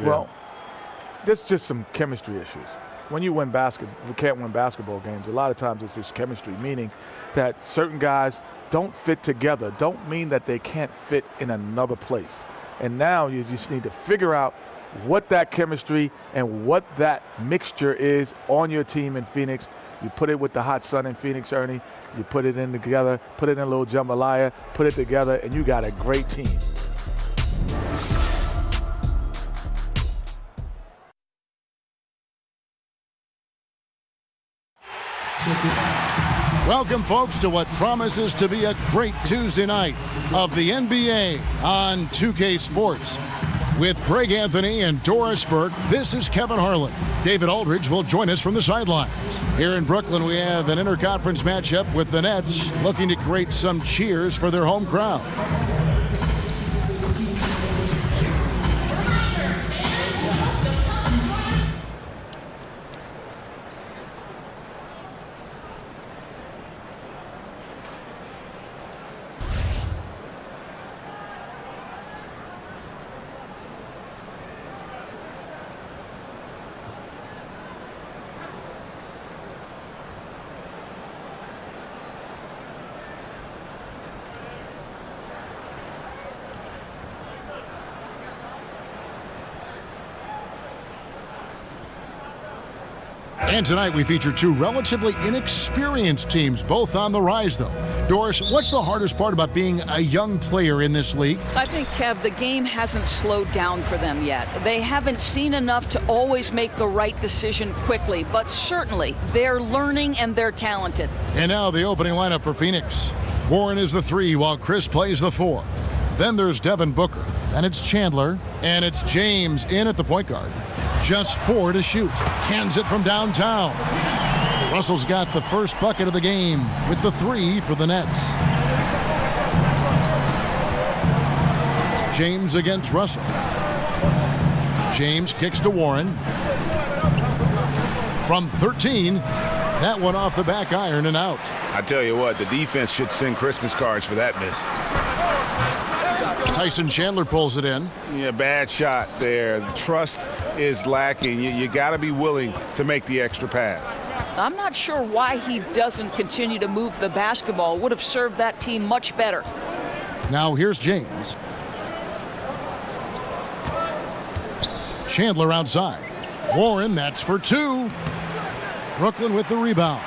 Well, there's just some chemistry issues. When you can't win basketball games, a lot of times it's just chemistry, meaning that certain guys don't fit together. Don't mean that they can't fit in another place. And now you just need to figure out what that chemistry and what that mixture is on your team in Phoenix. You put it with the hot sun in Phoenix, Ernie. You put it in together, put it in a little jambalaya, put it together, and you got a great team. Welcome, folks, to what promises to be a great Tuesday night of the NBA on 2K Sports. With Greg Anthony and Doris Burke, this is Kevin Harlan. David Aldridge will join us from the sidelines. Here in Brooklyn, we have an interconference matchup with the Nets looking to create some cheers for their home crowd. And tonight we feature two relatively inexperienced teams, both on the rise, though. Doris, what's the hardest part about being a young player in this league? I think, Kev, the game hasn't slowed down for them yet. They haven't seen enough to always make the right decision quickly, but certainly they're learning and they're talented. And now the opening lineup for Phoenix. Warren is the 3 while Chris plays the 4. Then there's Devin Booker, and it's Chandler, and it's James in at the point guard. Just 4 to shoot. Cans it from downtown. Russell's got the first bucket of the game with the 3 for the Nets. James against Russell. James kicks to Warren. From 13, that one off the back iron and out. I tell you what, the defense should send Christmas cards for that miss. Tyson Chandler pulls it in. Yeah, bad shot there. Trust is lacking. You got to be willing to make the extra pass. I'm not sure why he doesn't continue to move the basketball. Would have served that team much better. Now here's James. Chandler outside. Warren, that's for 2. Brooklyn with the rebound.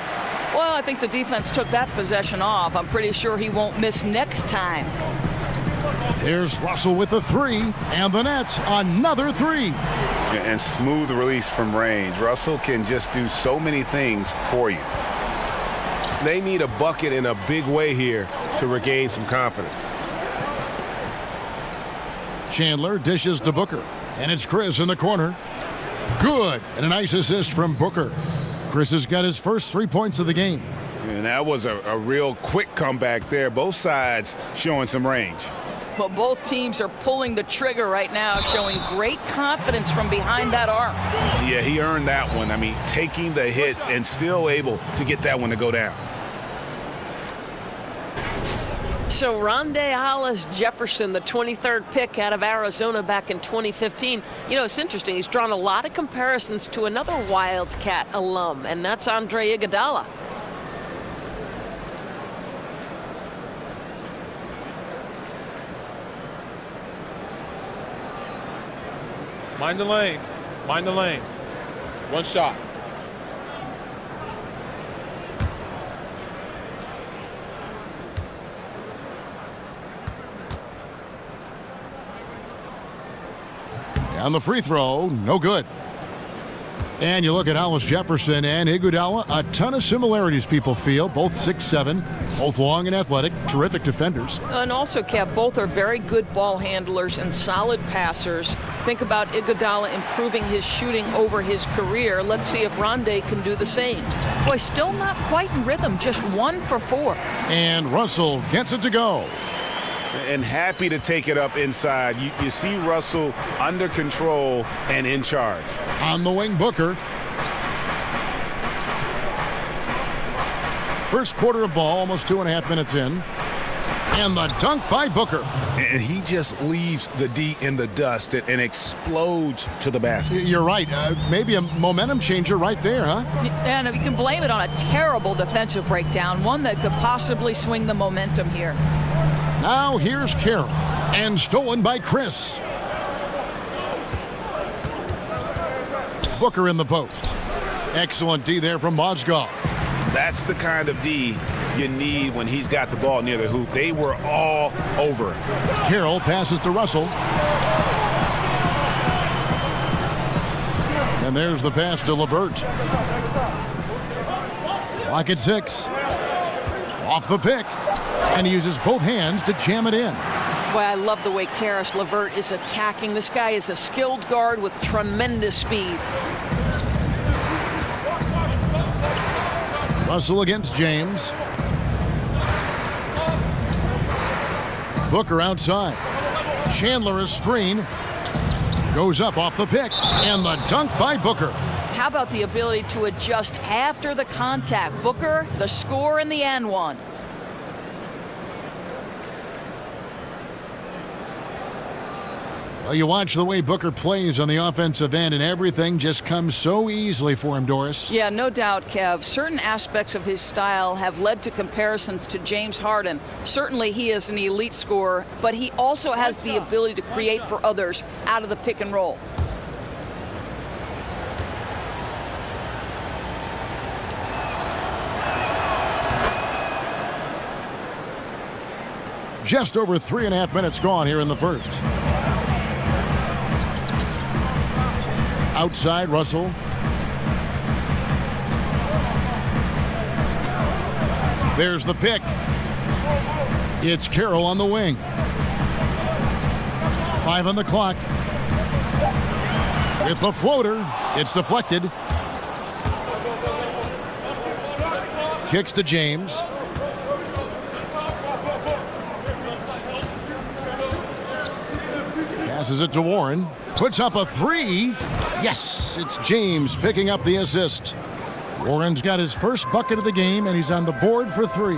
Well, I think the defense took that possession off. I'm pretty sure he won't miss next time. Here's Russell with the 3, and the Nets another 3. And smooth release from range. Russell can just do so many things for you. They need a bucket in a big way here to regain some confidence. Chandler dishes to Booker, and it's Chris in the corner. Good, and a nice assist from Booker. Chris has got his first 3 points of the game. And that was a real quick comeback there. Both sides showing some range. Well, both teams are pulling the trigger right now, showing great confidence from behind that arc. Yeah, he earned that one. I mean, taking the hit and still able to get that one to go down. So Rondé Hollis Jefferson, the 23rd pick out of Arizona back in 2015. You know, it's interesting. He's drawn a lot of comparisons to another Wildcat alum, and that's Andre Iguodala. Mind the lanes. Mind the lanes. One shot. On the free throw, no good. And you look at Hollis Jefferson and Iguodala, a ton of similarities people feel. Both 6'7", both long and athletic, terrific defenders. And also, Kev, both are very good ball handlers and solid passers. Think about Iguodala improving his shooting over his career. Let's see if Rondé can do the same. Boy, still not quite in rhythm, just 1 for 4. And Russell gets it to go. And happy to take it up inside. You see Russell under control and in charge. On the wing, Booker. First quarter of ball, almost 2.5 minutes in. And the dunk by Booker. And he just leaves the D in the dust and explodes to the basket. You're right. Maybe a momentum changer right there, huh? And you can blame it on a terrible defensive breakdown, one that could possibly swing the momentum here. Now here's Carroll. And stolen by Chris. Booker in the post. Excellent D there from Mozgov. That's the kind of D you need when he's got the ball near the hoop. They were all over it. Carroll passes to Russell. And there's the pass to LeVert. Clock at 6. Off the pick. And he uses both hands to jam it in. Boy, I love the way Caris LeVert is attacking. This guy is a skilled guard with tremendous speed. Russell against James. Booker outside. Chandler is screen. Goes up off the pick. And the dunk by Booker. How about the ability to adjust after the contact? Booker, the score in the and one. Well, you watch the way Booker plays on the offensive end, and everything just comes so easily for him, Doris. Yeah, no doubt, Kev. Certain aspects of his style have led to comparisons to James Harden. Certainly he is an elite scorer, but he also has the ability to create for others out of the pick and roll. Just over 3.5 minutes gone here in the first. Outside, Russell. There's the pick. It's Carroll on the wing. 5 on the clock. With the floater, it's deflected. Kicks to James. Passes it to Warren. Puts up a 3. Yes, it's James picking up the assist. Warren's got his first bucket of the game, and he's on the board for 3.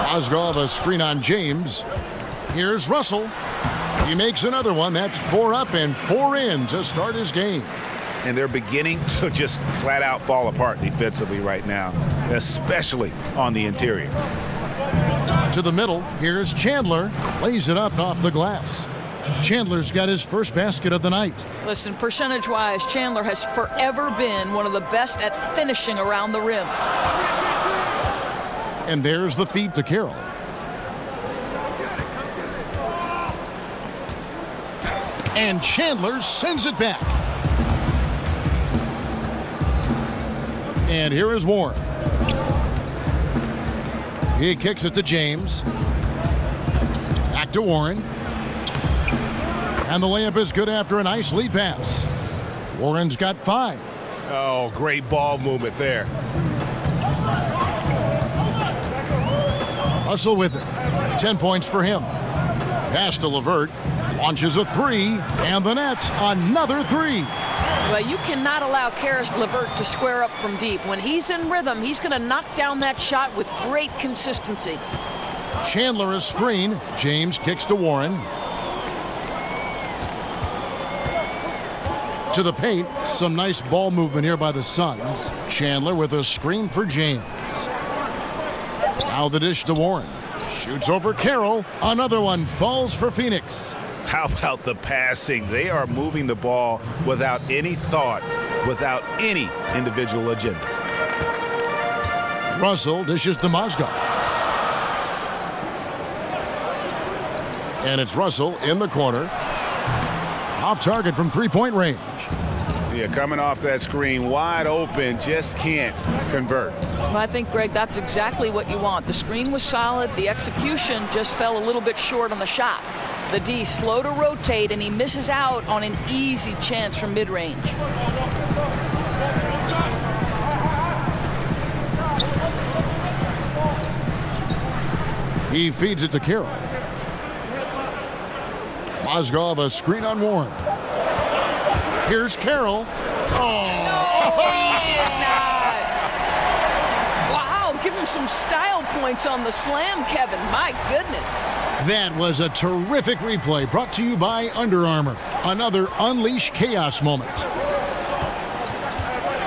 Mozgov a screen on James. Here's Russell. He makes another one. That's 4 up and 4 in to start his game. And they're beginning to just flat out fall apart defensively right now, especially on the interior. To the middle, here's Chandler. Lays it up off the glass. Chandler's got his first basket of the night. Listen, percentage-wise, Chandler has forever been one of the best at finishing around the rim. And there's the feed to Carroll. And Chandler sends it back. And here is Warren. He kicks it to James. Back to Warren. And the layup is good after a nice lead pass. Warren's got 5. Oh, great ball movement there. Russell with it. 10 points for him. Pass to LeVert. Launches a 3. And the Nets another 3. Well, you cannot allow Caris LeVert to square up from deep. When he's in rhythm, he's going to knock down that shot with great consistency. Chandler is screen. James kicks to Warren. To the paint. Some nice ball movement here by the Suns. Chandler with a screen for James. Now the dish to Warren. Shoots over Carroll. Another one falls for Phoenix. How about the passing? They are moving the ball without any thought, without any individual agendas. Russell dishes to Mozgov. And it's Russell in the corner. Off target from 3-point range. Yeah, coming off that screen, wide open, just can't convert. Well, I think, Greg, that's exactly what you want. The screen was solid. The execution just fell a little bit short on the shot. The D slow to rotate, and he misses out on an easy chance from mid-range. He feeds it to Carroll. Mozgov a screen on Warren. Here's Carroll. Wow, give him some style points on the slam, Kevin. My goodness. That was a terrific replay brought to you by Under Armour. Another Unleash Chaos moment.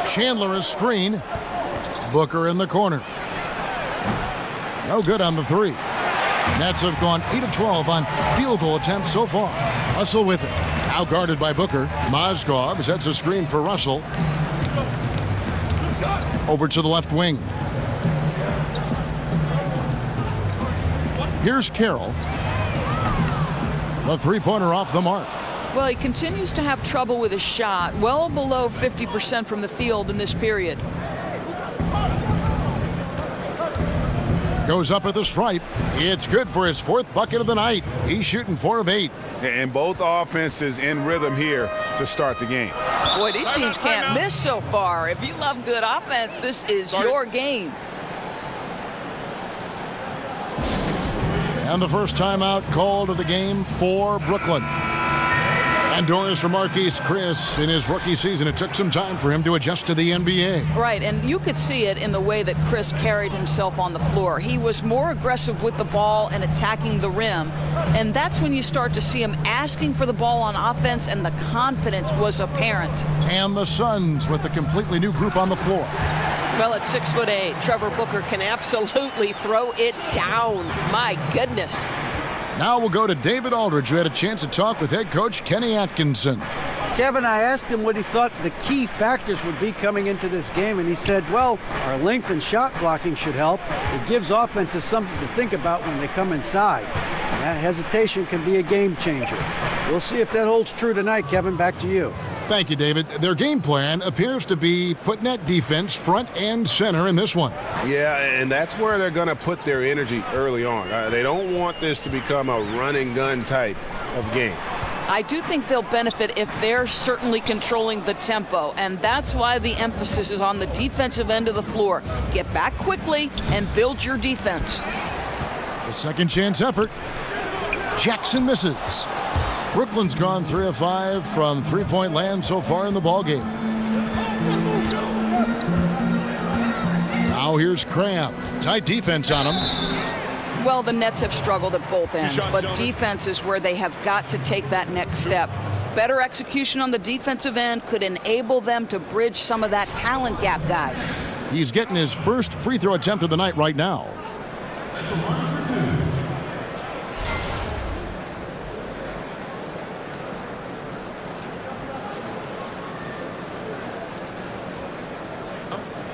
Chandler a screen. Booker in the corner. No good on the three. Nets have gone 8 of 12 on field goal attempts so far. Russell with it. Now guarded by Booker. Mozgov sets a screen for Russell. Over to the left wing. Here's Carroll. The three-pointer off the mark. Well, he continues to have trouble with his shot, well below 50% from the field in this period. Goes up at the stripe. It's good for his 4th bucket of the night. He's shooting 4 of 8. And both offenses in rhythm here to start the game. Boy, these teams can't miss so far. If you love good offense, this is your game. And the first timeout called of the game for Brooklyn. And Doris for Marquise Chris in his rookie season. It took some time for him to adjust to the NBA. Right, and you could see it in the way that Chris carried himself on the floor. He was more aggressive with the ball and attacking the rim. And that's when you start to see him asking for the ball on offense, and the confidence was apparent. And the Suns with a completely new group on the floor. Well, at 6'8", Trevor Booker can absolutely throw it down. My goodness. Now we'll go to David Aldridge, who had a chance to talk with head coach Kenny Atkinson. Kevin, I asked him what he thought the key factors would be coming into this game, and he said, well, our length and shot blocking should help. It gives offenses something to think about when they come inside. And that hesitation can be a game changer. We'll see if that holds true tonight, Kevin. Back to you. Thank you, David. Their game plan appears to be put net defense front and center in this one. Yeah, and that's where they're going to put their energy early on. They don't want this to become a run-and-gun type of game. I do think they'll benefit if they're certainly controlling the tempo, and that's why the emphasis is on the defensive end of the floor. Get back quickly and build your defense. The second chance effort. Jackson misses. Brooklyn's gone 3 of 5 from three-point land so far in the ballgame. Now here's Crabb. Tight defense on him. Well, the Nets have struggled at both ends, but defense is where they have got to take that next step. Better execution on the defensive end could enable them to bridge some of that talent gap, guys. He's getting his first free throw attempt of the night right now.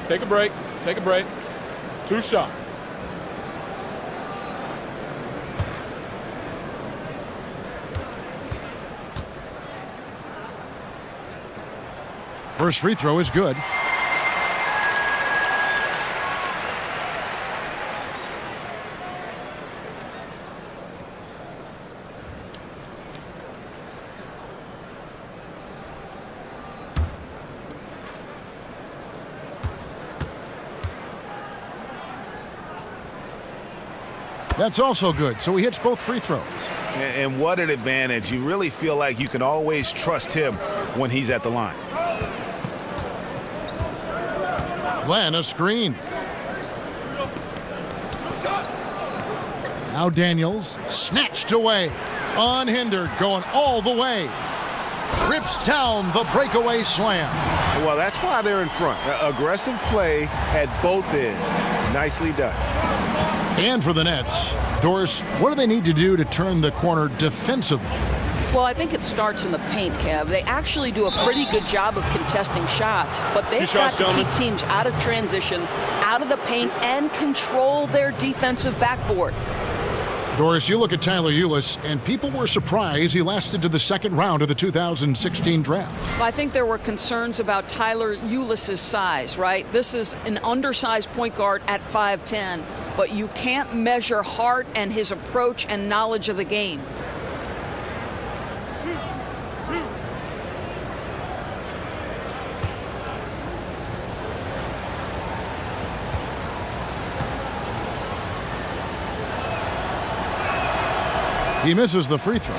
Take a break. Take a break. 2 shots. First free throw is good. That's also good, so he hits both free throws. And what an advantage. You really feel like you can always trust him when he's at the line. Glenn, a screen. Now Daniels, snatched away. Unhindered, going all the way. Rips down the breakaway slam. Well, that's why they're in front. Aggressive play at both ends. Nicely done. And for the Nets, Doris, what do they need to do to turn the corner defensively? Well, I think it starts in the paint, Kev. They actually do a pretty good job of contesting shots, but they've got to keep teams out of transition, out of the paint, and control their defensive backboard. Doris, you look at Tyler Ulis, and people were surprised he lasted to the second round of the 2016 draft. I think there were concerns about Tyler Ulis' size, right? This is an undersized point guard at 5'10", but you can't measure heart and his approach and knowledge of the game. He misses the free throw.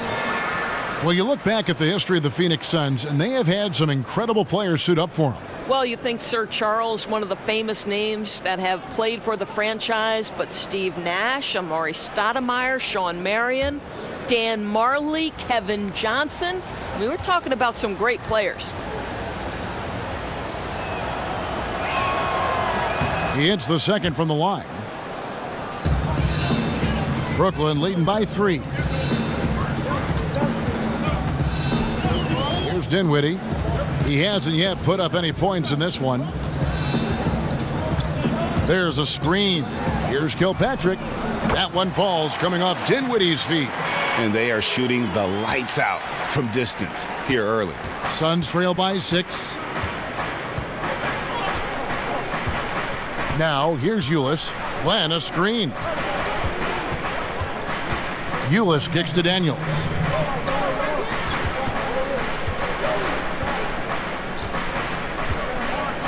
Well, you look back at the history of the Phoenix Suns, and they have had some incredible players suit up for them. Well, you think Sir Charles, one of the famous names that have played for the franchise, but Steve Nash, Amari Stoudemire, Sean Marion, Dan Marley, Kevin Johnson. I mean, we're talking about some great players. He hits the second from the line. Brooklyn leading by 3. Here's Dinwiddie. He hasn't yet put up any points in this one. There's a screen. Here's Kilpatrick. That one falls coming off Dinwiddie's feet. And they are shooting the lights out from distance here early. Suns trail by 6. Now here's Ulis. Glenn a screen. Ulis kicks to Daniels.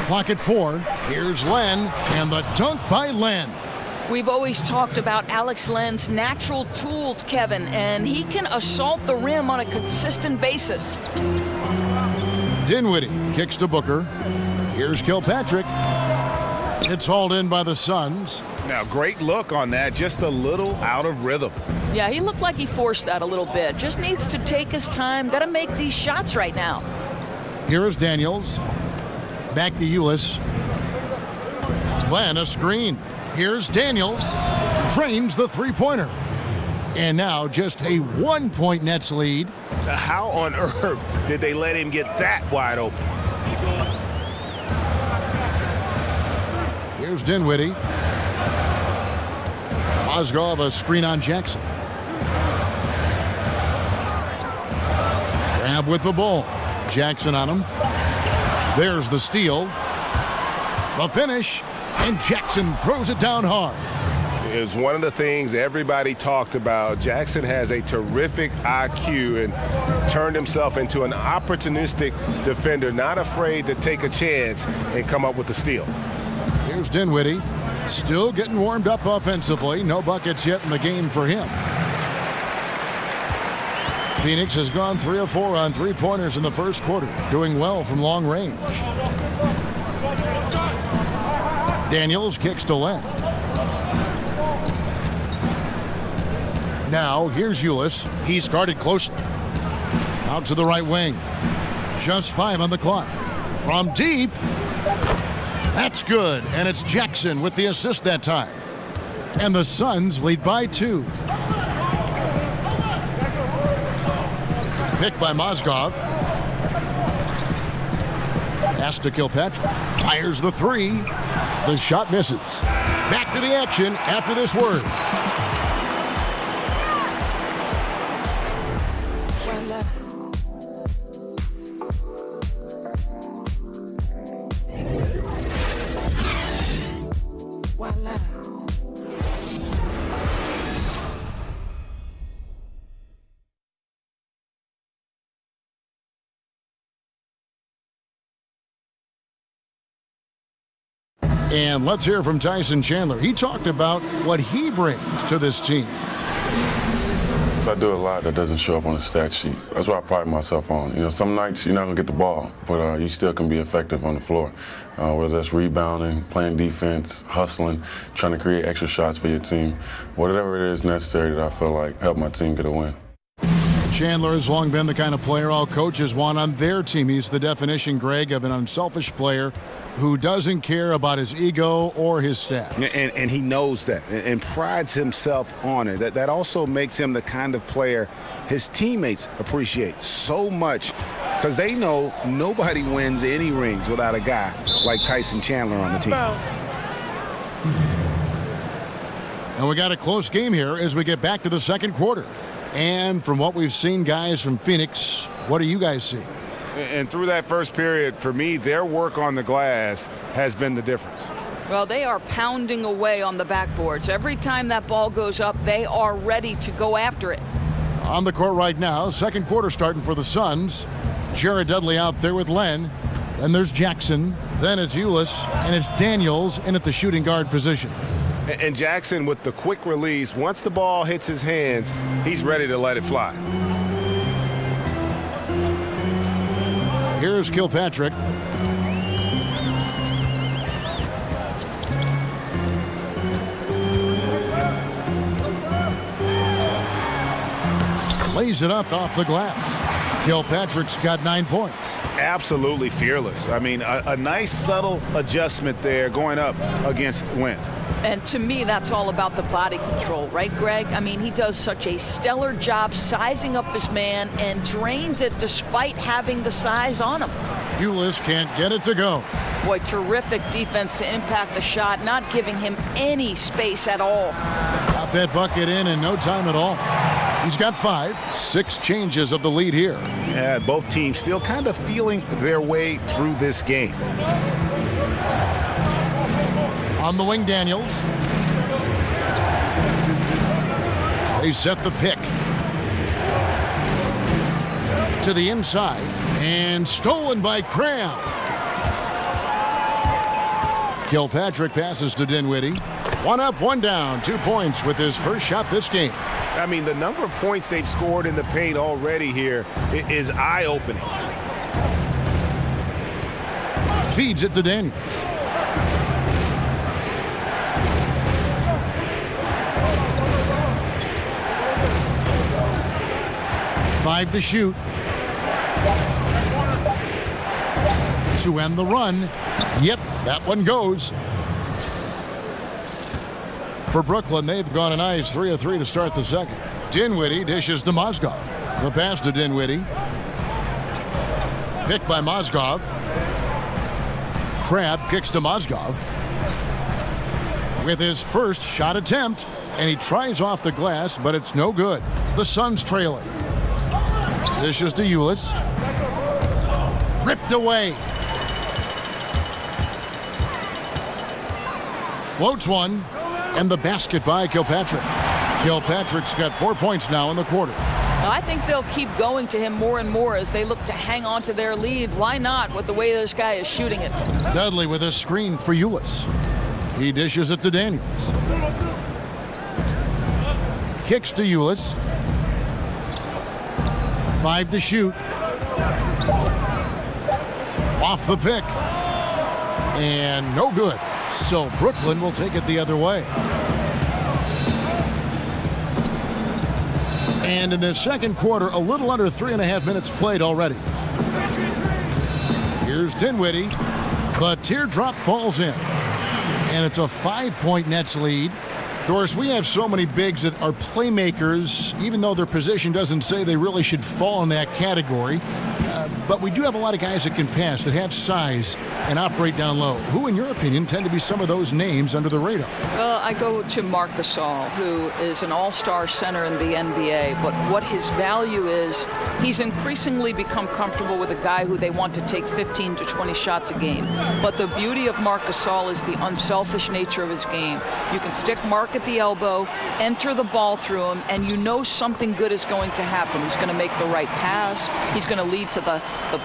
Clock at 4. Here's Len, and the dunk by Len. We've always talked about Alex Len's natural tools, Kevin, and he can assault the rim on a consistent basis. Dinwiddie kicks to Booker. Here's Kilpatrick. It's hauled in by the Suns. Now, great look on that, just a little out of rhythm. Yeah, he looked like he forced that a little bit. Just needs to take his time. Got to make these shots right now. Here is Daniels. Back to Ulis. Glenn a screen. Here's Daniels. Drains the three-pointer. And now just a 1-point Nets lead. How on earth did they let him get that wide open? Here's Dinwiddie. Mozgov a screen on Jackson. Grab with the ball. Jackson on him. There's the steal. The finish. And Jackson throws it down hard. It was one of the things everybody talked about. Jackson has a terrific IQ and turned himself into an opportunistic defender, not afraid to take a chance and come up with the steal. Here's Dinwiddie. Still getting warmed up offensively. No buckets yet in the game for him. Phoenix has gone 3 of 4 on three-pointers in the first quarter, doing well from long range. Daniels kicks to Len. Now here's Ulis. He's guarded closely. Out to the right wing. Just 5 on the clock. From deep. That's good, and it's Jackson with the assist that time. And the Suns lead by 2. Picked by Mozgov. Pass to Kilpatrick. Fires the 3. The shot misses. Back to the action after this word. And let's hear from Tyson Chandler. He talked about what he brings to this team. I do a lot that doesn't show up on the stat sheet. That's what I pride myself on. You know, some nights you're not going to get the ball, but you still can be effective on the floor. Whether that's rebounding, playing defense, hustling, trying to create extra shots for your team. Whatever it is necessary that I feel like help my team get a win. Chandler has long been the kind of player all coaches want on their team. He's the definition, Greg, of an unselfish player who doesn't care about his ego or his stats. And he knows that and prides himself on it. That also makes him the kind of player his teammates appreciate so much because they know nobody wins any rings without a guy like Tyson Chandler on the team. And we got a close game here as we get back to the second quarter. And from what we've seen, guys, from Phoenix, what do you guys see? And through that first period, for me, their work on the glass has been the difference. Well, they are pounding away on the backboards. Every time that ball goes up, they are ready to go after it. On the court right now, second quarter starting for the Suns. Jared Dudley out there with Len. Then there's Jackson. Then it's Ulis. And it's Daniels in at the shooting guard position. And Jackson with the quick release, once the ball hits his hands, he's ready to let it fly. Here's Kilpatrick. lays it up off the glass. Kilpatrick's got 9 points. Absolutely fearless. I mean, a nice subtle adjustment there going up against Wynn. And to me, that's all about the body control, right, Greg? I mean, he does such a stellar job sizing up his man and drains it despite having the size on him. Ulis can't get it to go. Boy, terrific defense to impact the shot, not giving him any space at all. Got that bucket in no time at all. He's got 5. 6 changes of the lead here. Yeah, both teams still kind of feeling their way through this game. On the wing, Daniels. They set the pick. To the inside. And stolen by Cram. Kilpatrick passes to Dinwiddie. 1 up, 1 down. 2 points with his first shot this game. I mean, the number of points they've scored in the paint already here is eye-opening. Feeds it to Daniels. Five to shoot. To end the run. Yep, that one goes. For Brooklyn, they've gone a nice 3 of 3 to start the second. Dinwiddie dishes to Mozgov. The pass to Dinwiddie. Picked by Mozgov. Crabb kicks to Mozgov. With his first shot attempt. And he tries off the glass, but it's no good. The Suns trailing. Dishes to Ulis. Ripped away. Floats one. And the basket by Kilpatrick. Kilpatrick's got 4 points now in the quarter. I think they'll keep going to him more and more as they look to hang on to their lead. Why not with the way this guy is shooting it? Dudley with a screen for Ulis. He dishes it to Daniels. Kicks to Ulis. 5 to shoot. Off the pick. And no good. So Brooklyn will take it the other way. And in the second quarter, a little under 3.5 minutes played already. Here's Dinwiddie. The teardrop falls in. And it's a 5-point Nets lead. Doris, we have so many bigs that are playmakers, even though their position doesn't say they really should fall in that category. But we do have a lot of guys that can pass, that have size and operate down low. Who, in your opinion, tend to be some of those names under the radar? Well, I go to Marc Gasol, who is an all-star center in the NBA. But what his value is, he's increasingly become comfortable with a guy who they want to take 15 to 20 shots a game. But the beauty of Marc Gasol is the unselfish nature of his game. You can stick Marc at the elbow, enter the ball through him, and you know something good is going to happen. He's going to make the right pass. He's going to lead to the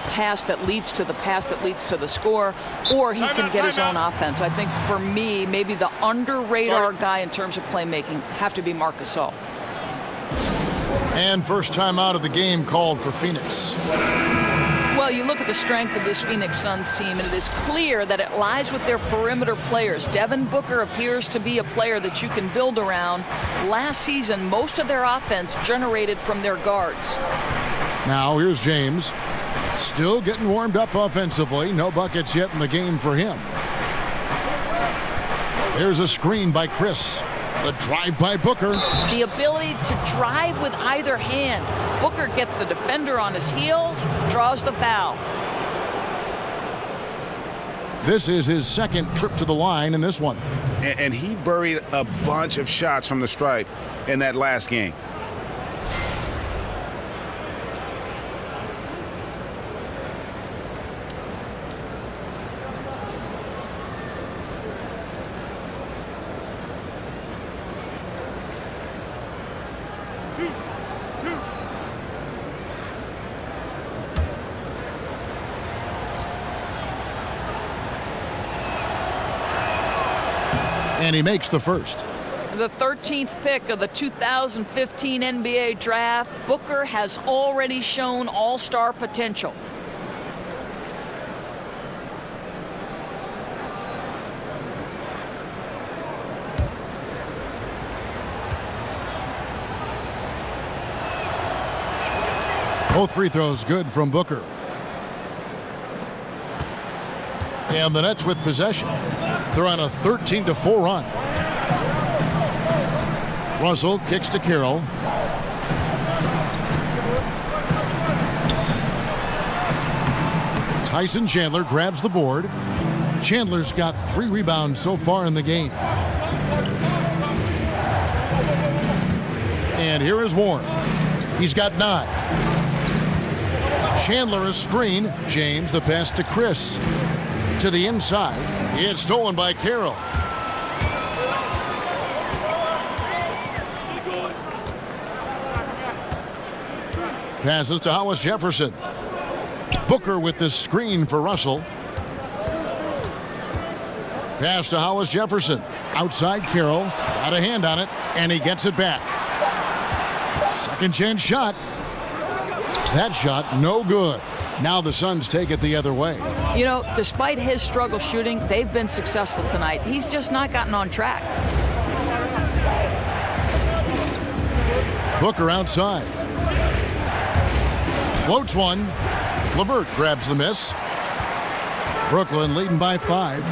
pass that leads to the pass that leads to the score, or he can get his own offense. I think for me, maybe the under-radar guy in terms of playmaking have to be Marc Gasol. And first time out of the game called for Phoenix. Well, you look at the strength of this Phoenix Suns team, and it is clear that it lies with their perimeter players. Devin Booker appears to be a player that you can build around. Last season, most of their offense generated from their guards. Now here's James. Still getting warmed up offensively. No buckets yet in the game for him. There's a screen by Chris. The drive by Booker. The ability to drive with either hand. Booker gets the defender on his heels, draws the foul. This is his second trip to the line in this one. And he buried a bunch of shots from the stripe in that last game. And he makes the first. The 13th pick of the 2015 NBA draft, Booker has already shown all-star potential. Both free throws good from Booker. And the Nets with possession. They're on a 13-4 run. Russell kicks to Carroll. Tyson Chandler grabs the board. Chandler's got 3 rebounds so far in the game. And here is Warren. He's got 9. Chandler a screen. James the pass to Chris. To the inside. It's stolen by Carroll. Passes to Hollis Jefferson. Booker with the screen for Russell. Pass to Hollis Jefferson. Outside Carroll. Got a hand on it. And he gets it back. Second chance shot. That shot no good. Now the Suns take it the other way. You know, despite his struggle shooting, they've been successful tonight. He's just not gotten on track. Booker outside. Floats one. LeVert grabs the miss. Brooklyn leading by 5.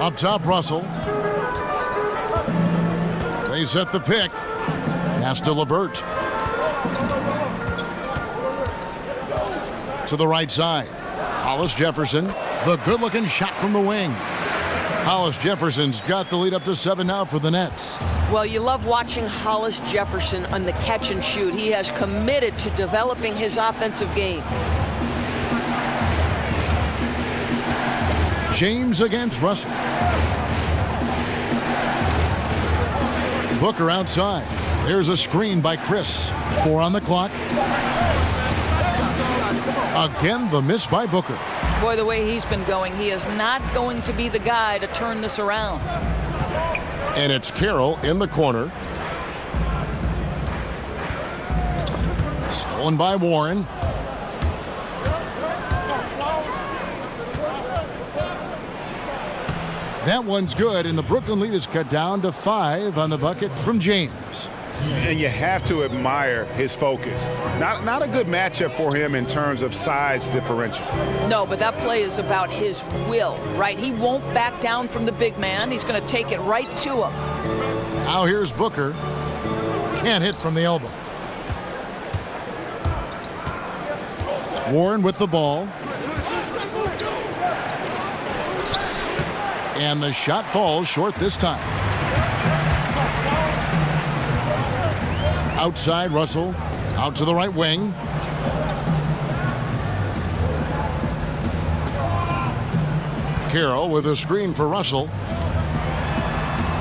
Up top, Russell. They set the pick. Pass to LeVert. To the right side. Hollis Jefferson. The good-looking shot from the wing. Hollis Jefferson's got the lead up to 7 now for the Nets. Well, you love watching Hollis Jefferson on the catch and shoot. He has committed to developing his offensive game. James against Russell. Booker outside. There's a screen by Chris. 4 on the clock. Again, the miss by Booker. Boy, the way he's been going, he is not going to be the guy to turn this around. And it's Carroll in the corner. Stolen by Warren. That one's good, and the Brooklyn lead is cut down to 5 on the bucket from James. And you have to admire his focus. Not a good matchup for him in terms of size differential. No, but that play is about his will, right? He won't back down from the big man. He's going to take it right to him. Now here's Booker. Can't hit from the elbow. Warren with the ball. And the shot falls short this time. Outside Russell. Out to the right wing. Carroll with a screen for Russell.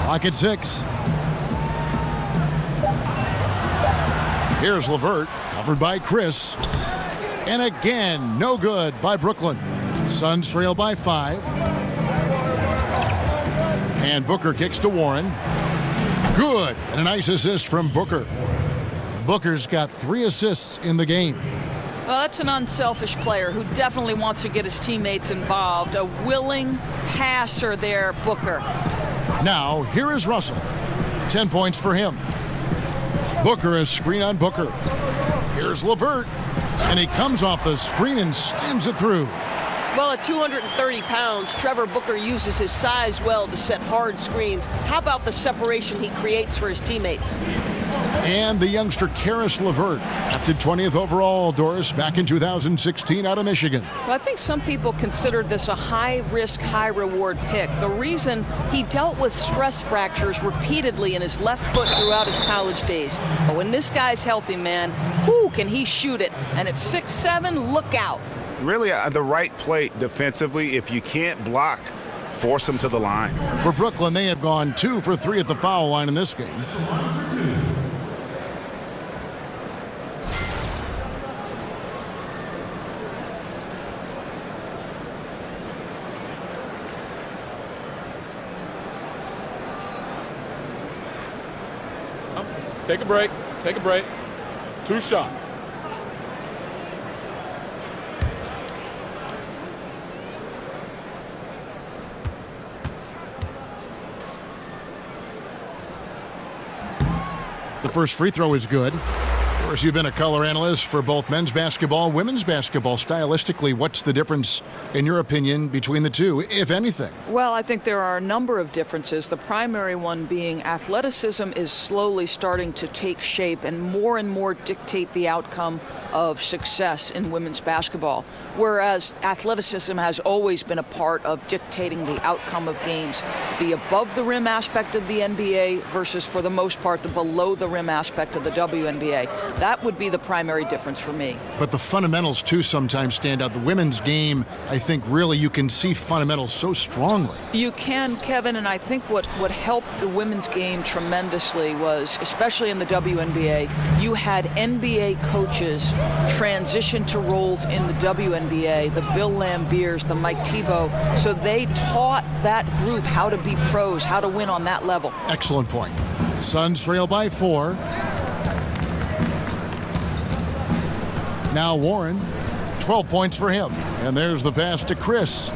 Clock at 6. Here's LeVert, covered by Chris. And again, no good by Brooklyn. Suns trail by 5. And Booker kicks to Warren. Good. And a nice assist from Booker. Booker's got 3 assists in the game. Well, that's an unselfish player who definitely wants to get his teammates involved. A willing passer there, Booker. Now, here is Russell. 10 points for him. Booker is screen on Booker. Here's LeVert. And he comes off the screen and slams it through. Well, at 230 pounds, Trevor Booker uses his size well to set hard screens. How about the separation he creates for his teammates? And the youngster Karis LeVert, drafted 20th overall, Doris, back in 2016 out of Michigan. Well, I think some people consider this a high-risk, high-reward pick. The reason he dealt with stress fractures repeatedly in his left foot throughout his college days. But when this guy's healthy, man, whoo, can he shoot it? And at 6'7", look out. Really the right play defensively. If you can't block, force them to the line. For Brooklyn, they have gone 2 for 3 at the foul line in this game. Take a break. Take a break. 2 shots. The first free throw is good. Of course, you've been a color analyst for both men's basketball, women's basketball. Stylistically, what's the difference, in your opinion, between the two, if anything? Well, I think there are a number of differences. The primary one being athleticism is slowly starting to take shape and more dictate the outcome of success in women's basketball, whereas athleticism has always been a part of dictating the outcome of games. The above-the-rim aspect of the NBA versus, for the most part, the below-the-rim aspect of the WNBA. That would be the primary difference for me. But the fundamentals, too, sometimes stand out. The women's game, I think, really, you can see fundamentals so strongly. You can, Kevin, and I think what helped the women's game tremendously was, especially in the WNBA, you had NBA coaches transition to roles in the WNBA, the Bill Lambiers, the Mike Thibault, so they taught that group how to be pros, how to win on that level. Excellent point. Suns trail by 4. Now Warren, 12 points for him. And there's the pass to Chris.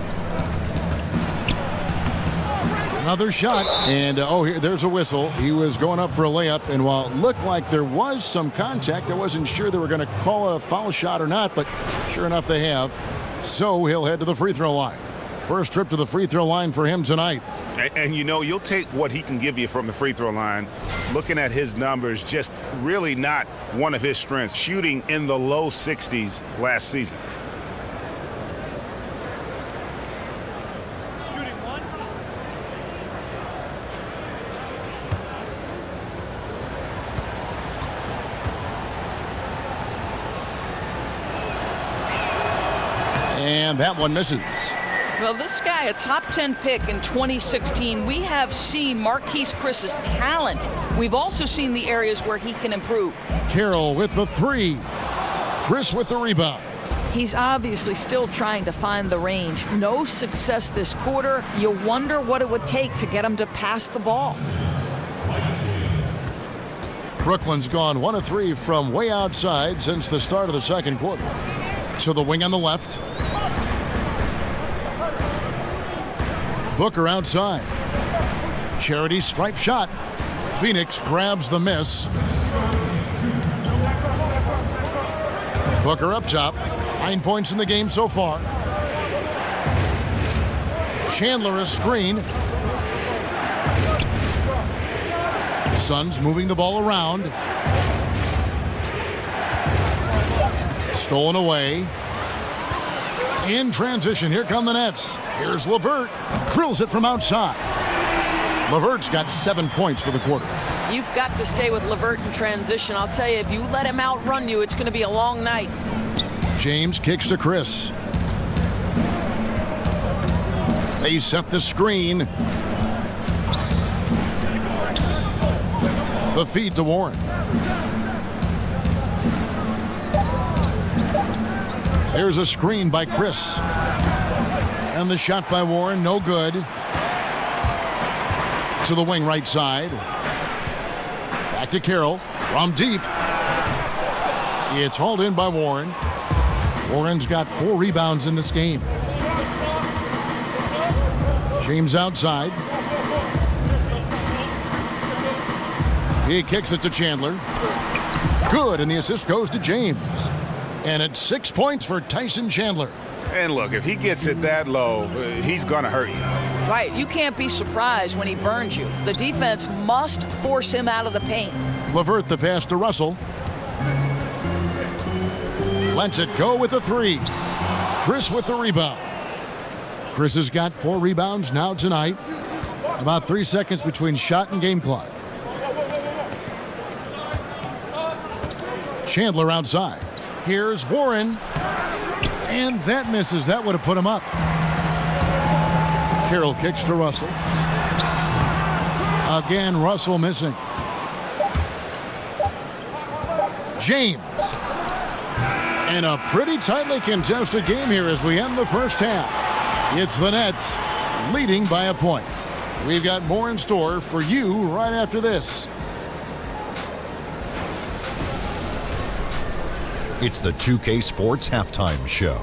Another shot, and here, there's a whistle. He was going up for a layup, and while it looked like there was some contact, I wasn't sure they were going to call it a foul shot or not, but sure enough they have. So he'll head to the free throw line. First trip to the free throw line for him tonight. And you know, you'll take what he can give you from the free throw line. Looking at his numbers, just really not one of his strengths. Shooting in the low 60s last season. And that one misses. Well, this guy, a top 10 pick in 2016, we have seen Marquise Chris's talent. We've also seen the areas where he can improve. Carroll with the 3. Chris with the rebound. He's obviously still trying to find the range. No success this quarter. You wonder what it would take to get him to pass the ball. Brooklyn's gone 1 of 3 from way outside since the start of the second quarter. To the wing on the left. Booker outside. Charity stripe shot. Phoenix grabs the miss. Booker up top. 9 points in the game so far. Chandler a screen. Suns moving the ball around. Stolen away. In transition, here come the Nets. Here's LeVert. Drills it from outside. LeVert's got 7 points for the quarter. You've got to stay with LeVert in transition. I'll tell you, if you let him outrun you, it's going to be a long night. James kicks to Chris. They set the screen. The feed to Warren. There's a screen by Chris. And the shot by Warren, no good. To the wing right side. Back to Carroll from deep. It's hauled in by Warren. Warren's got 4 rebounds in this game. James outside. He kicks it to Chandler. Good, and the assist goes to James. And it's 6 points for Tyson Chandler. And look, if he gets it that low, he's going to hurt you. Right, you can't be surprised when he burns you. The defense must force him out of the paint. LeVert the pass to Russell. Lets it go with the 3. Chris with the rebound. Chris has got 4 rebounds now tonight. About 3 seconds between shot and game clock. Chandler outside. Here's Warren. And that misses. That would have put him up. Carroll kicks to Russell. Again, Russell missing. James. And a pretty tightly contested game here as we end the first half. It's the Nets leading by a point. We've got more in store for you right after this. It's the 2K Sports Halftime Show.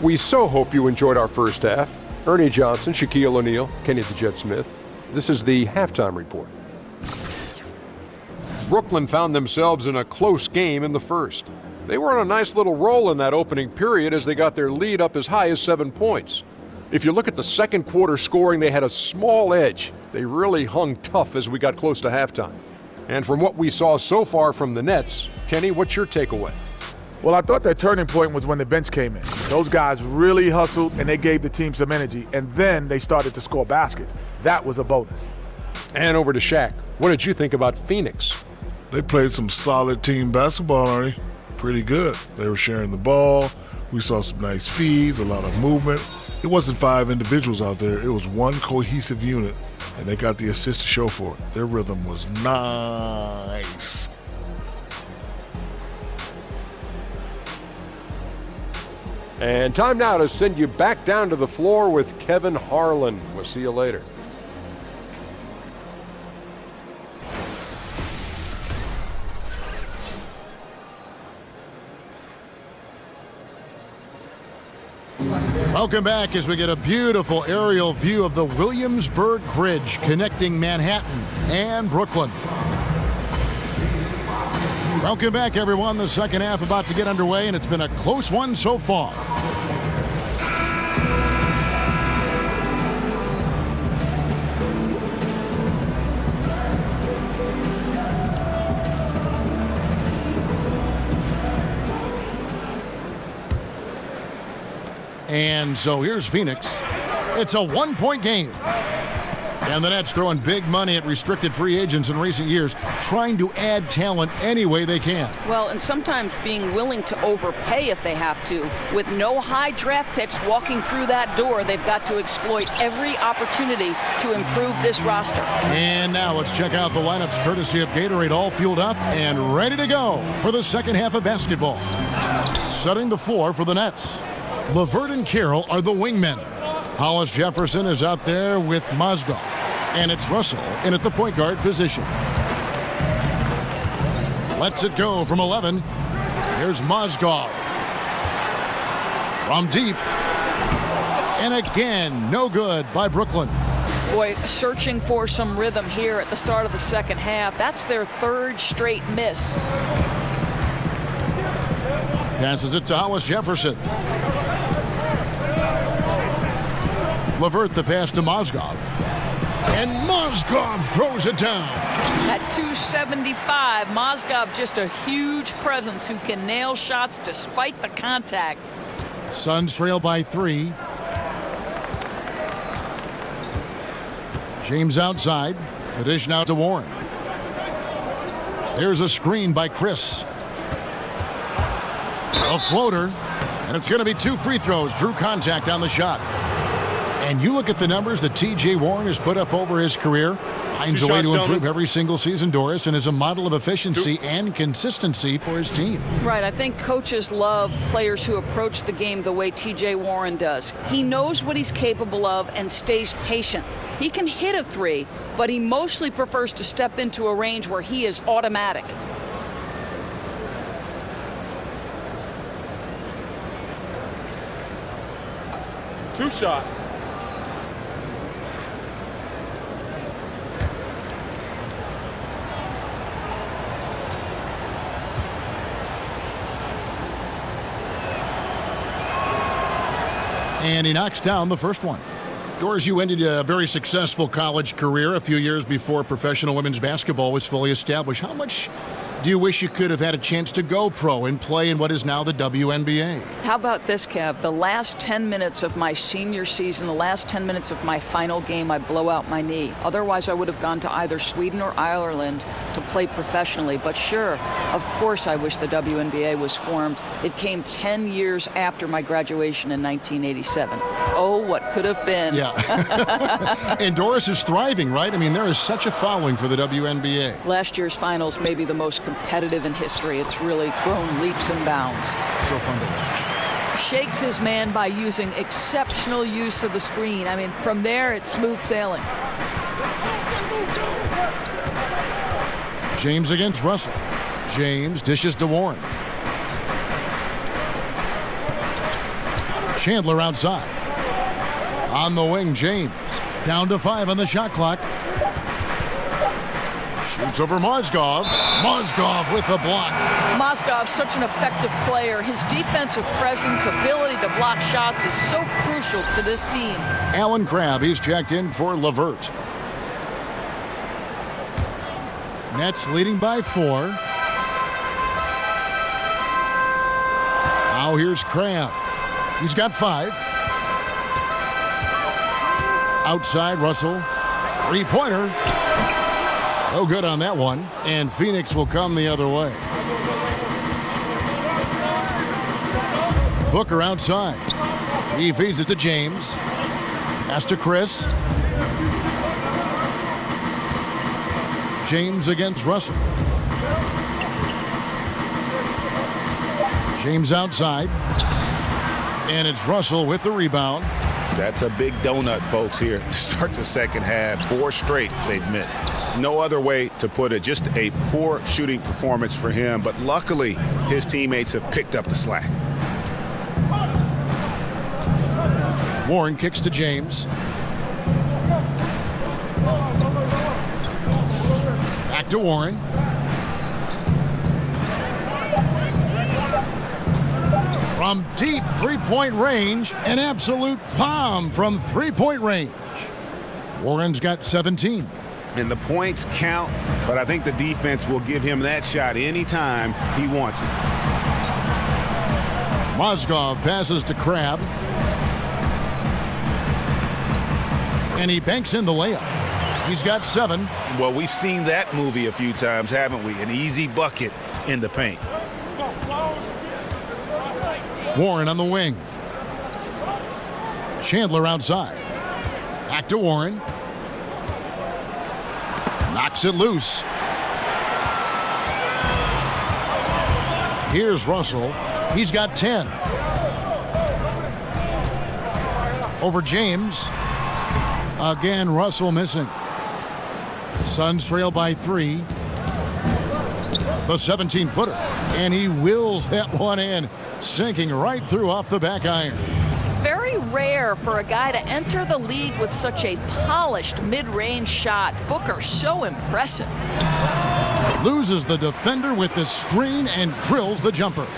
We so hope you enjoyed our first half. Ernie Johnson, Shaquille O'Neal, Kenny the Jet Smith. This is the Halftime Report. Brooklyn found themselves in a close game in the first. They were on a nice little roll in that opening period as they got their lead up as high as 7 points. If you look at the second quarter scoring, they had a small edge. They really hung tough as we got close to halftime. And from what we saw so far from the Nets, Kenny, what's your takeaway? Well, I thought that turning point was when the bench came in. Those guys really hustled, and they gave the team some energy, and then they started to score baskets. That was a bonus. And over to Shaq. What did you think about Phoenix? They played some solid team basketball, Arnie. Pretty good. They were sharing the ball. We saw some nice feeds, a lot of movement. It wasn't 5 individuals out there. It was one cohesive unit, and they got the assist to show for it. Their rhythm was nice. And time now to send you back down to the floor with Kevin Harlan. We'll see you later. Welcome back as we get a beautiful aerial view of the Williamsburg Bridge connecting Manhattan and Brooklyn. Welcome back, everyone. The second half about to get underway, and it's been a close one so far. And so here's Phoenix. It's a one-point game. And the Nets throwing big money at restricted free agents in recent years, trying to add talent any way they can. Well, and sometimes being willing to overpay if they have to. With no high draft picks walking through that door, they've got to exploit every opportunity to improve this roster. And now let's check out the lineups courtesy of Gatorade, all fueled up and ready to go for the second half of basketball. Setting the floor for the Nets. LeVert and Carroll are the wingmen. Hollis Jefferson is out there with Mozgov. And it's Russell in at the point guard position. Lets it go from 11. Here's Mozgov. From deep. And again, no good by Brooklyn. Boy, searching for some rhythm here at the start of the second half. That's their third straight miss. Passes it to Hollis Jefferson. LeVert the pass to Mozgov. And Mozgov throws it down. At 275, Mozgov just a huge presence who can nail shots despite the contact. Suns trail by 3. James outside. The dish now to Warren. There's a screen by Chris. A floater. And it's going to be 2 free throws. Drew contact on the shot. And you look at the numbers that T.J. Warren has put up over his career. Finds a way to improve every single season, Doris, and is a model of efficiency and consistency for his team. Right. I think coaches love players who approach the game the way T.J. Warren does. He knows what he's capable of and stays patient. He can hit a 3, but he mostly prefers to step into a range where he is automatic. Two shots. And he knocks down the first one. Doris, you ended a very successful college career a few years before professional women's basketball was fully established. How much do you wish you could have had a chance to go pro and play in what is now the WNBA? How about this, Kev? The last 10 minutes of my senior season, the last 10 minutes of my final game, I blow out my knee. Otherwise, I would have gone to either Sweden or Ireland to play professionally. But sure, of course I wish the WNBA was formed. It came 10 years after my graduation in 1987. Oh, what could have been. Yeah. And Doris is thriving, right? I mean, there is such a following for the WNBA. Last year's finals may be the most competitive in history. It's really grown leaps and bounds. So fun to watch. Shakes his man by using exceptional use of the screen. I mean, from there, it's smooth sailing. James against Russell. James dishes to Warren. Chandler outside. On the wing, James. Down to 5 on the shot clock. Shoots over Mozgov. Mozgov with the block. Mozgov's such an effective player. His defensive presence, ability to block shots is so crucial to this team. Alan Crabb, he's checked in for Levert. Nets leading by 4. Now here's Crabb. He's got 5. Outside Russell. Three-pointer. No good on that one. And Phoenix will come the other way. Booker outside. He feeds it to James. Pass to Chris. James against Russell. James outside. And it's Russell with the rebound. That's a big donut, folks, here to start the second half. 4 straight they've missed. No other way to put it. Just a poor shooting performance for him. But luckily, his teammates have picked up the slack. Warren kicks to James. Back to Warren. From deep three-point range, an absolute bomb from three-point range. Warren's got 17. And the points count, but I think the defense will give him that shot anytime he wants it. Mozgov passes to Crabb. And he banks in the layup. He's got 7. Well, we've seen that movie a few times, haven't we? An easy bucket in the paint. Warren on the wing. Chandler outside. Back to Warren. Knocks it loose. Here's Russell. He's got 10. Over James. Again, Russell missing. Suns trail by 3. The 17-footer. And he wills that one in. Sinking right through off the back iron. Very rare for a guy to enter the league with such a polished mid-range shot. Booker, so impressive. Loses the defender with the screen and drills the jumper.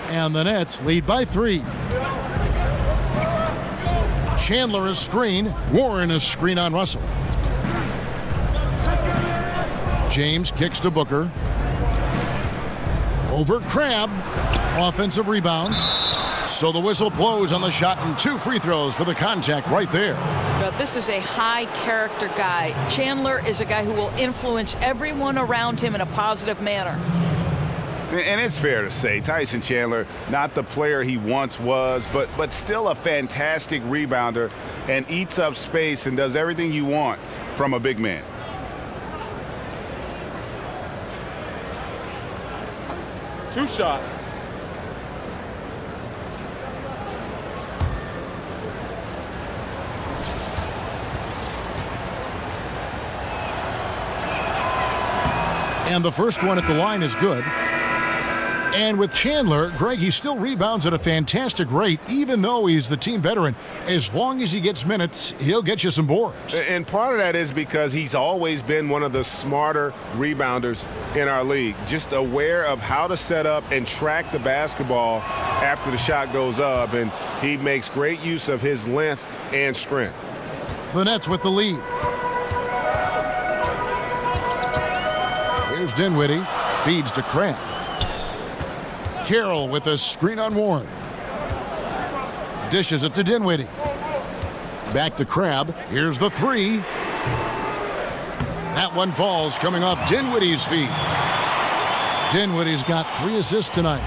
And the Nets lead by 3. Chandler is screen. Warren is screen on Russell. James kicks to Booker. Over Crabb. Offensive rebound. So the whistle blows on the shot and 2 free throws for the contact right there. This is a high character guy. Chandler is a guy who will influence everyone around him in a positive manner. And it's fair to say Tyson Chandler, not the player he once was, but still a fantastic rebounder and eats up space and does everything you want from a big man. Two shots. And the first one at the line is good. And with Chandler, Greg, he still rebounds at a fantastic rate, even though he's the team veteran. As long as he gets minutes, he'll get you some boards. And part of that is because he's always been one of the smarter rebounders in our league, just aware of how to set up and track the basketball after the shot goes up, and he makes great use of his length and strength. The Nets with the lead. Here's Dinwiddie, feeds to Crabb. Carroll with a screen on Warren. Dishes it to Dinwiddie. Back to Crabb. Here's the 3. That one falls coming off Dinwiddie's feet. Dinwiddie's got 3 assists tonight.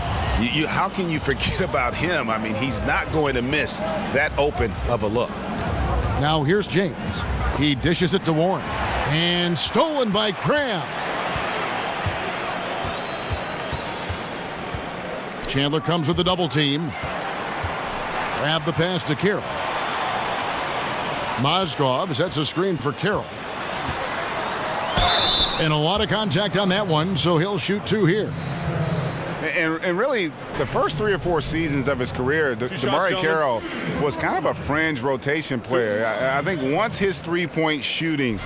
How can you forget about him? I mean, he's not going to miss that open of a look. Now here's James. He dishes it to Warren. And stolen by Crabb. Chandler comes with the double team. Grab the pass to Carroll. Mozgov sets a screen for Carroll. And a lot of contact on that one, so he'll shoot 2 here. And really, the first 3 or 4 seasons of his career, DeMarre Carroll was kind of a fringe rotation player. I think once his three-point shooting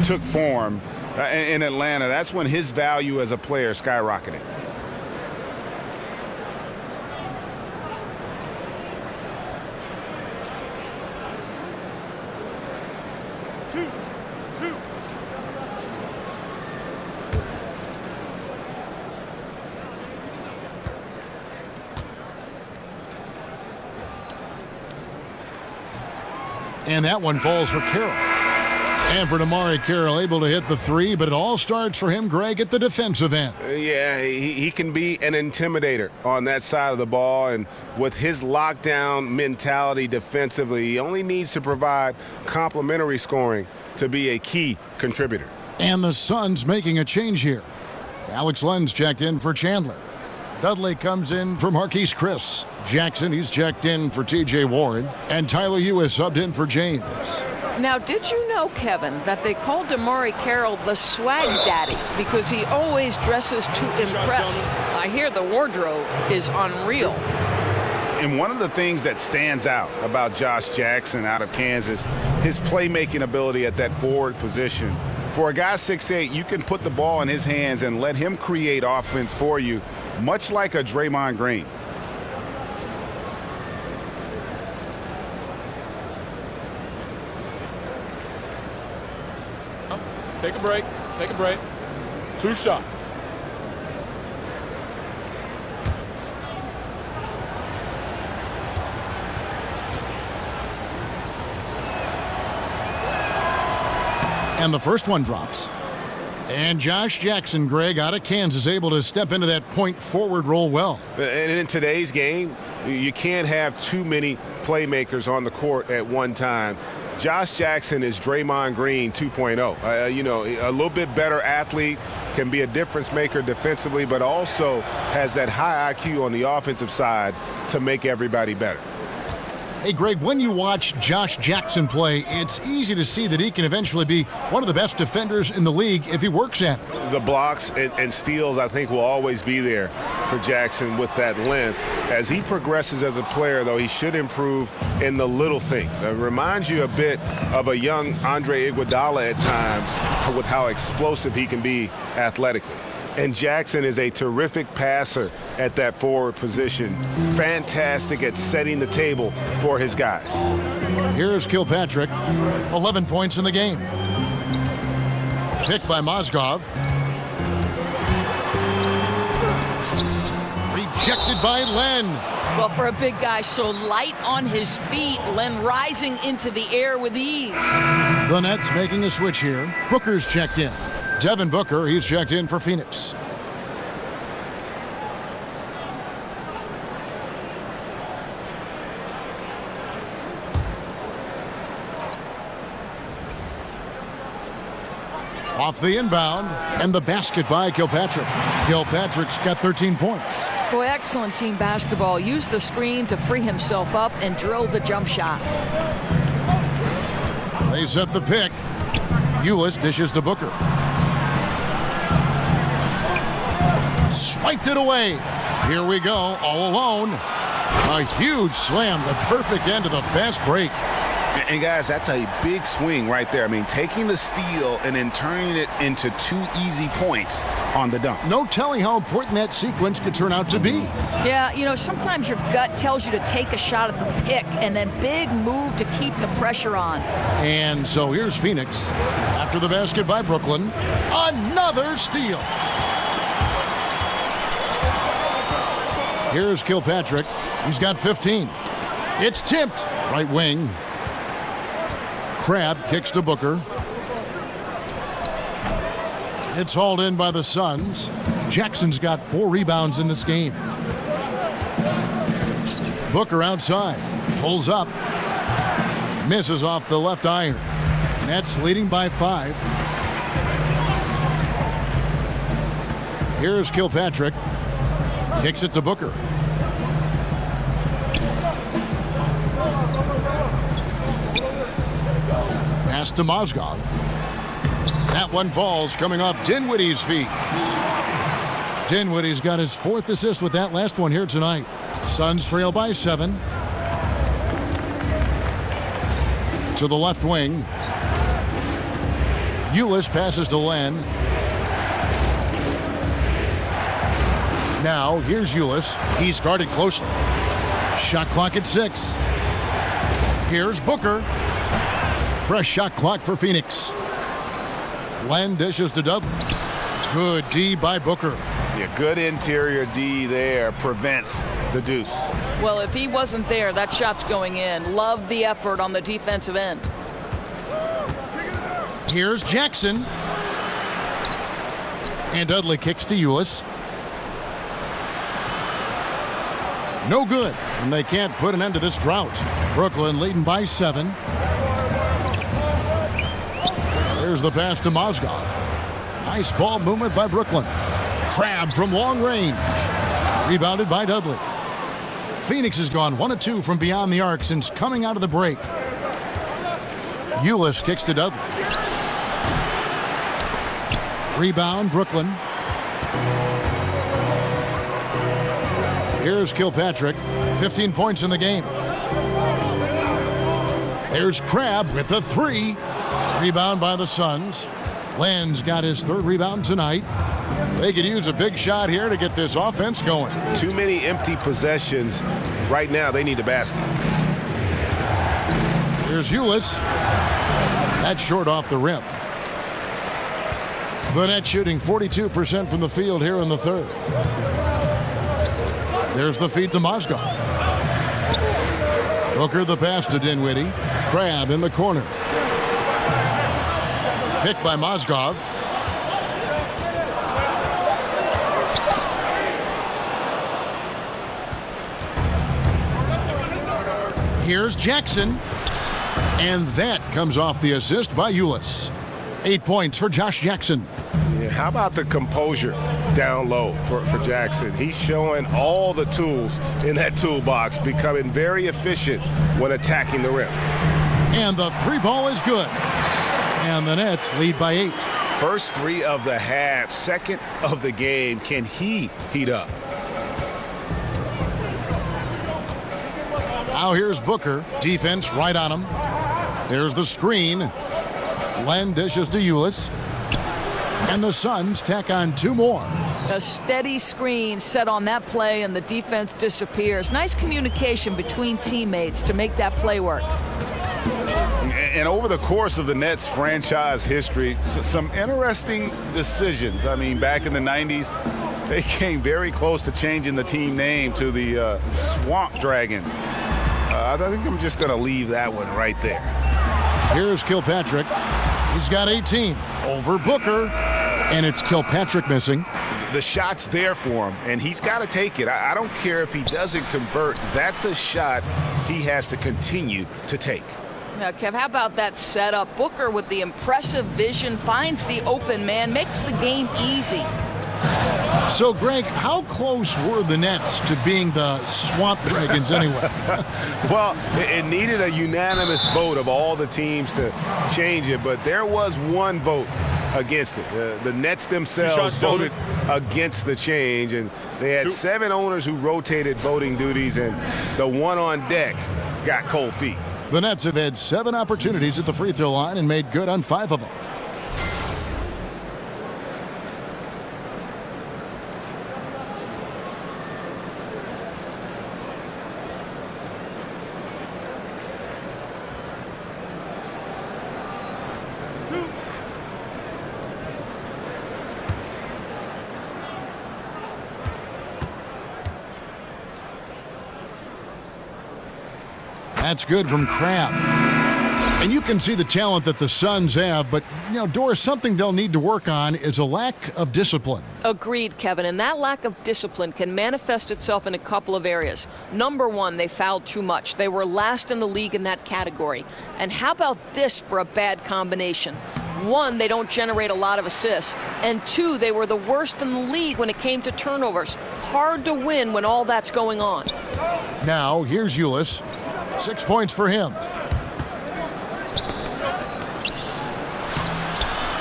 took form, in Atlanta. That's when his value as a player skyrocketed. And that one falls for Carroll. And for DeMarre Carroll, able to hit the three, but it all starts for him, Greg, at the defensive end. Yeah, he can be an intimidator on that side of the ball, and with his lockdown mentality defensively, he only needs to provide complementary scoring to be a key contributor. And the Suns making a change here. Alex Len's checked in for Chandler. Dudley comes in for Marquise Chris. Jackson, he's checked in for T.J. Warren. And Tyler Hughes subbed in for James. Now, did you know, Kevin, that they called DeMarre Carroll the swag daddy because he always dresses to impress? I hear the wardrobe is unreal. And one of the things that stands out about Josh Jackson out of Kansas, his playmaking ability at that forward position. For a guy 6'8", you can put the ball in his hands and let him create offense for you, much like a Draymond Green. Take a break. Take a break. 2 shots. And the first one drops. And Josh Jackson, Greg, out of Kansas, able to step into that point forward role well. And in today's game, you can't have too many playmakers on the court at one time. Josh Jackson is Draymond Green 2.0. You know, a little bit better athlete, can be a difference maker defensively, but also has that high IQ on the offensive side to make everybody better. Hey, Greg, when you watch Josh Jackson play, it's easy to see that he can eventually be one of the best defenders in the league if he works at it. The blocks and steals, I think, will always be there for Jackson with that length. As he progresses as a player, though, he should improve in the little things. It reminds you a bit of a young Andre Iguodala at times with how explosive he can be athletically. And Jackson is a terrific passer at that forward position. Fantastic at setting the table for his guys. Here's Kilpatrick, 11 points in the game. Picked by Mozgov. Rejected by Len. Well, for a big guy so light on his feet, Len rising into the air with ease. The Nets making a switch here. Booker's checked in. Devin Booker, he's checked in for Phoenix. Off the inbound, and the basket by Kilpatrick. Kilpatrick's got 13 points. Boy, excellent team basketball. Used the screen to free himself up and drilled the jump shot. They set the pick. Ulis dishes to Booker. Swiped it away. Here we go, all alone. A huge slam, the perfect end of the fast break. And guys, that's a big swing right there. I mean, taking the steal and then turning it into 2 easy points on the dunk. No telling how important that sequence could turn out to be. Yeah, you know, sometimes your gut tells you to take a shot at the pick and then big move to keep the pressure on. And so here's Phoenix. After the basket by Brooklyn, another steal. Here's Kilpatrick. He's got 15. It's tipped. Right wing. Crabbe kicks to Booker. It's hauled in by the Suns. Jackson's got 4 rebounds in this game. Booker outside. Pulls up. Misses off the left iron. Nets leading by 5. Here's Kilpatrick. Kicks it to Booker. Pass to Mozgov. That one falls, coming off Dinwiddie's feet. Dinwiddie's got his 4th assist with that last one here tonight. Suns trail by 7. To the left wing. Ulis passes to Len. Now, here's Ulis. He's guarded closely. Shot clock at 6. Here's Booker. Fresh shot clock for Phoenix. Len dishes to Dudley. Good D by Booker. Yeah, good interior D there prevents the deuce. Well, if he wasn't there, that shot's going in. Love the effort on the defensive end. Here's Jackson. And Dudley kicks to Ulis. No good, and they can't put an end to this drought. Brooklyn leading by 7. There's the pass to Mozgov. Nice ball movement by Brooklyn. Crabbe from long range. Rebounded by Dudley. Phoenix has gone 1 of 2 from beyond the arc since coming out of the break. Ulis kicks to Dudley. Rebound, Brooklyn. Here's Kilpatrick. 15 points in the game. There's Crabbe with the 3. Rebound by the Suns. Len's got his 3rd rebound tonight. They could use a big shot here to get this offense going. Too many empty possessions. Right now, they need a basket. Here's Ulis. That's short off the rim. The Nets shooting 42% from the field here in the 3rd. There's the feed to Mozgov. Booker the pass to Dinwiddie. Crabbe in the corner. Picked by Mozgov. Here's Jackson. And that comes off the assist by Ulis. 8 points for Josh Jackson. Yeah, how about the composure down low for Jackson? He's showing all the tools in that toolbox, becoming very efficient when attacking the rim. And the 3 ball is good. And the Nets lead by 8. First 3 of the half, 2nd of the game. Can he heat up? Now here's Booker. Defense right on him. There's the screen. Len dishes to Ulis. And the Suns tack on 2 more. A steady screen set on that play, and the defense disappears. Nice communication between teammates to make that play work. And over the course of the Nets franchise history, some interesting decisions. I mean, back in the 90s, they came very close to changing the team name to the Swamp Dragons. I think I'm just going to leave that one right there. Here's Kilpatrick. He's got 18 over Booker, and it's Kilpatrick missing. The shot's there for him, and he's got to take it. I don't care if he doesn't convert. That's a shot he has to continue to take. Now, Kev, how about that setup? Booker with the impressive vision finds the open man, makes the game easy. So, Greg, how close were the Nets to being the Swamp Dragons anyway? Well, it needed a unanimous vote of all the teams to change it, but there was one vote against it. The Nets themselves voted against the change, and they had 7 owners who rotated voting duties, and the one on deck got cold feet. The Nets have had 7 opportunities at the free throw line and made good on 5 of them. That's good from Crabbe. And you can see the talent that the Suns have, but, Doris, something they'll need to work on is a lack of discipline. Agreed, Kevin, and that lack of discipline can manifest itself in a couple of areas. Number 1, they fouled too much. They were last in the league in that category. And how about this for a bad combination? 1, they don't generate a lot of assists. And 2, they were the worst in the league when it came to turnovers. Hard to win when all that's going on. Now, here's Ulis. 6 points for him.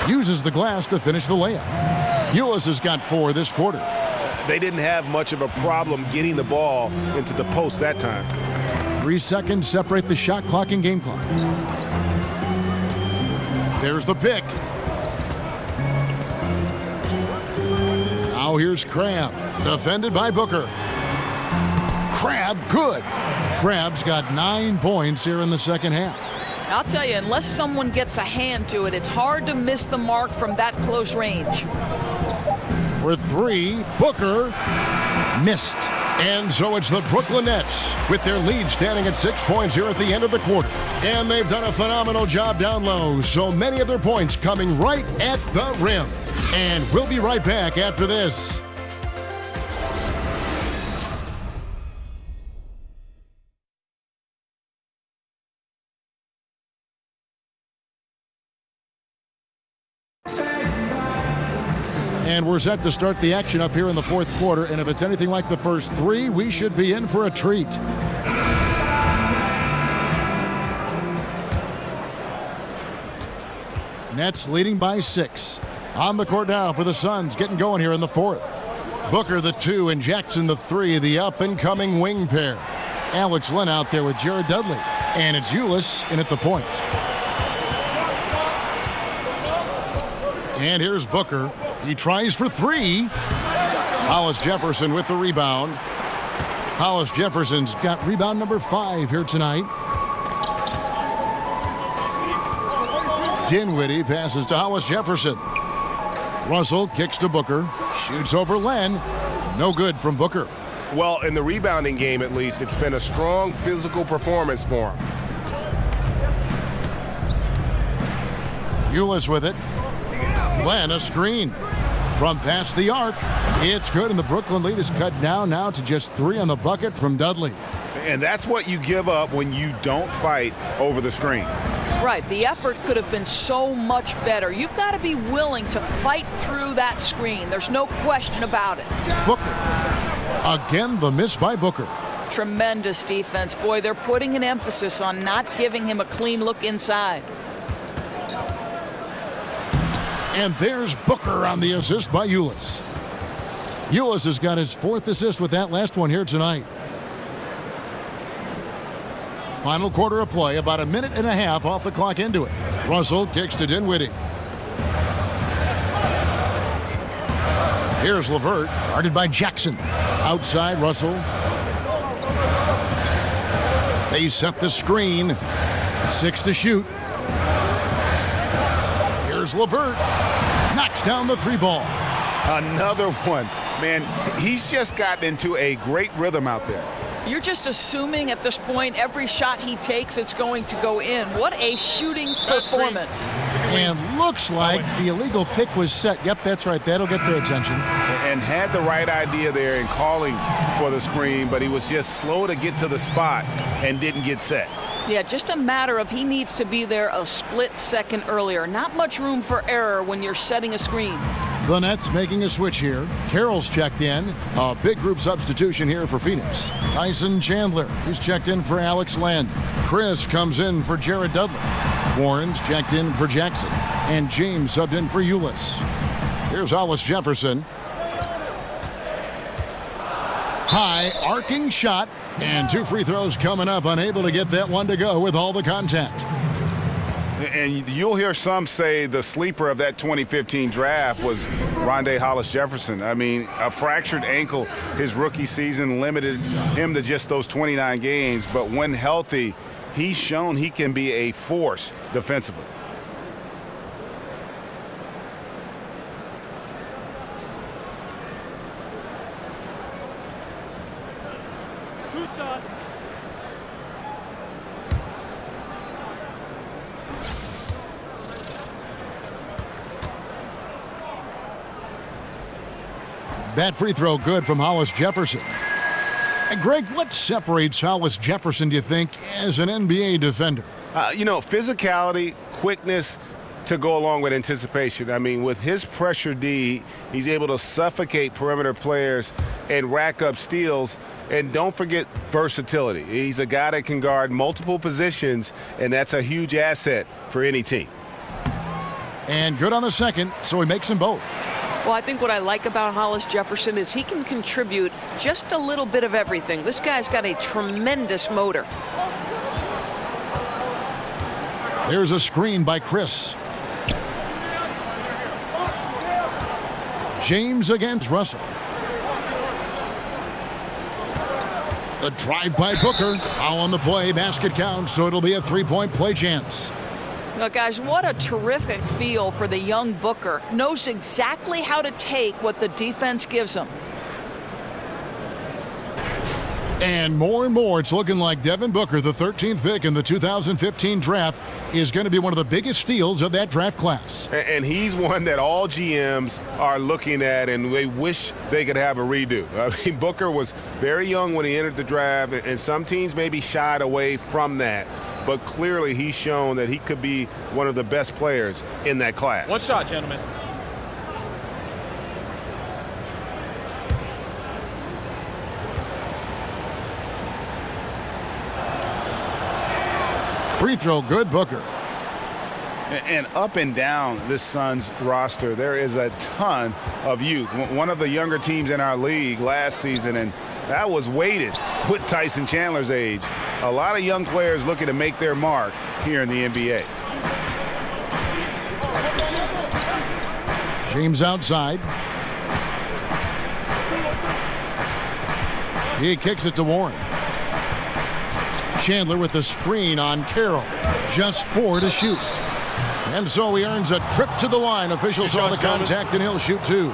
Uses the glass to finish the layup. Ulis has got 4 this quarter. They didn't have much of a problem getting the ball into the post that time. 3 seconds separate the shot clock and game clock. There's the pick. Now here's Crabb, defended by Booker. Crabb, good. Crabb's got 9 points here in the second half. I'll tell you, unless someone gets a hand to it, it's hard to miss the mark from that close range. For 3, Booker missed. And so it's the Brooklyn Nets with their lead standing at 6 points here at the end of the quarter. And they've done a phenomenal job down low, so many of their points coming right at the rim. And we'll be right back after this. And we're set to start the action up here in the fourth quarter. And if it's anything like the first 3, we should be in for a treat. Nets leading by 6. On the court now for the Suns, getting going here in the fourth. Booker the 2 and Jackson the 3, the up-and-coming wing pair. Alex Len out there with Jared Dudley. And it's Ulis in at the point. And here's Booker. He tries for 3. Hollis Jefferson with the rebound. Hollis Jefferson's got rebound number 5 here tonight. Dinwiddie passes to Hollis Jefferson. Russell kicks to Booker. Shoots over Len. No good from Booker. Well, in the rebounding game at least, it's been a strong physical performance for him. Ulis with it. Len a screen. From past the arc, it's good, and the Brooklyn lead is cut down now to just 3 on the bucket from Dudley. And that's what you give up when you don't fight over the screen. Right, the effort could have been so much better. You've got to be willing to fight through that screen. There's no question about it. Booker. Again, the miss by Booker. Tremendous defense. Boy, they're putting an emphasis on not giving him a clean look inside. And there's Booker on the assist by Ulis. Ulis has got his 4th assist with that last one here tonight. Final quarter of play, about a minute and a half off the clock into it. Russell kicks to Dinwiddie. Here's LeVert, guarded by Jackson. Outside, Russell. They set the screen. 6 to shoot. Here's LeVert. Knocks down the 3 ball. Another one. Man, he's just gotten into a great rhythm out there. You're just assuming at this point every shot he takes, it's going to go in. What a shooting performance. And looks like the illegal pick was set. Yep, that's right. That'll get their attention. And had the right idea there in calling for the screen, but he was just slow to get to the spot and didn't get set. Yeah, just a matter of he needs to be there a split second earlier. Not much room for error when you're setting a screen. The Nets making a switch here. Carroll's checked in. A big group substitution here for Phoenix. Tyson Chandler, he's checked in for Alex Len. Chris comes in for Jared Dudley. Warren's checked in for Jackson. And James subbed in for Ulis. Here's Hollis Jefferson. High arcing shot. And 2 free throws coming up. Unable to get that one to go with all the contact. And you'll hear some say the sleeper of that 2015 draft was Rondae Hollis Jefferson. I mean, a fractured ankle his rookie season limited him to just those 29 games. But when healthy, he's shown he can be a force defensively. That free throw good from Hollis Jefferson. And Greg, what separates Hollis Jefferson, do you think, as an NBA defender? Physicality, quickness to go along with anticipation. I mean, with his pressure D, he's able to suffocate perimeter players and rack up steals. And don't forget versatility. He's a guy that can guard multiple positions, and that's a huge asset for any team. And good on the second, so he makes them both. Well, I think what I like about Hollis Jefferson is he can contribute just a little bit of everything. This guy's got a tremendous motor. There's a screen by Chris. James against Russell. The drive by Booker. Foul on the play. Basket counts, so it'll be a three-point play chance. Well, guys, what a terrific feel for the young Booker. Knows exactly how to take what the defense gives him. And more, it's looking like Devin Booker, the 13th pick in the 2015 draft, is going to be one of the biggest steals of that draft class. And he's one that all GMs are looking at, and they wish they could have a redo. I mean, Booker was very young when he entered the draft, and some teams maybe shied away from that. But clearly he's shown that he could be one of the best players in that class. One shot, gentlemen. Free throw, good, Booker. And up and down this Suns roster, there is a ton of youth. One of the younger teams in our league last season, and that was weighted with Tyson Chandler's age. A lot of young players looking to make their mark here in the NBA. James outside. He kicks it to Warren. Chandler with the screen on Carroll. Just 4 to shoot. And so he earns a trip to the line. Officials saw the contact, and he'll shoot 2.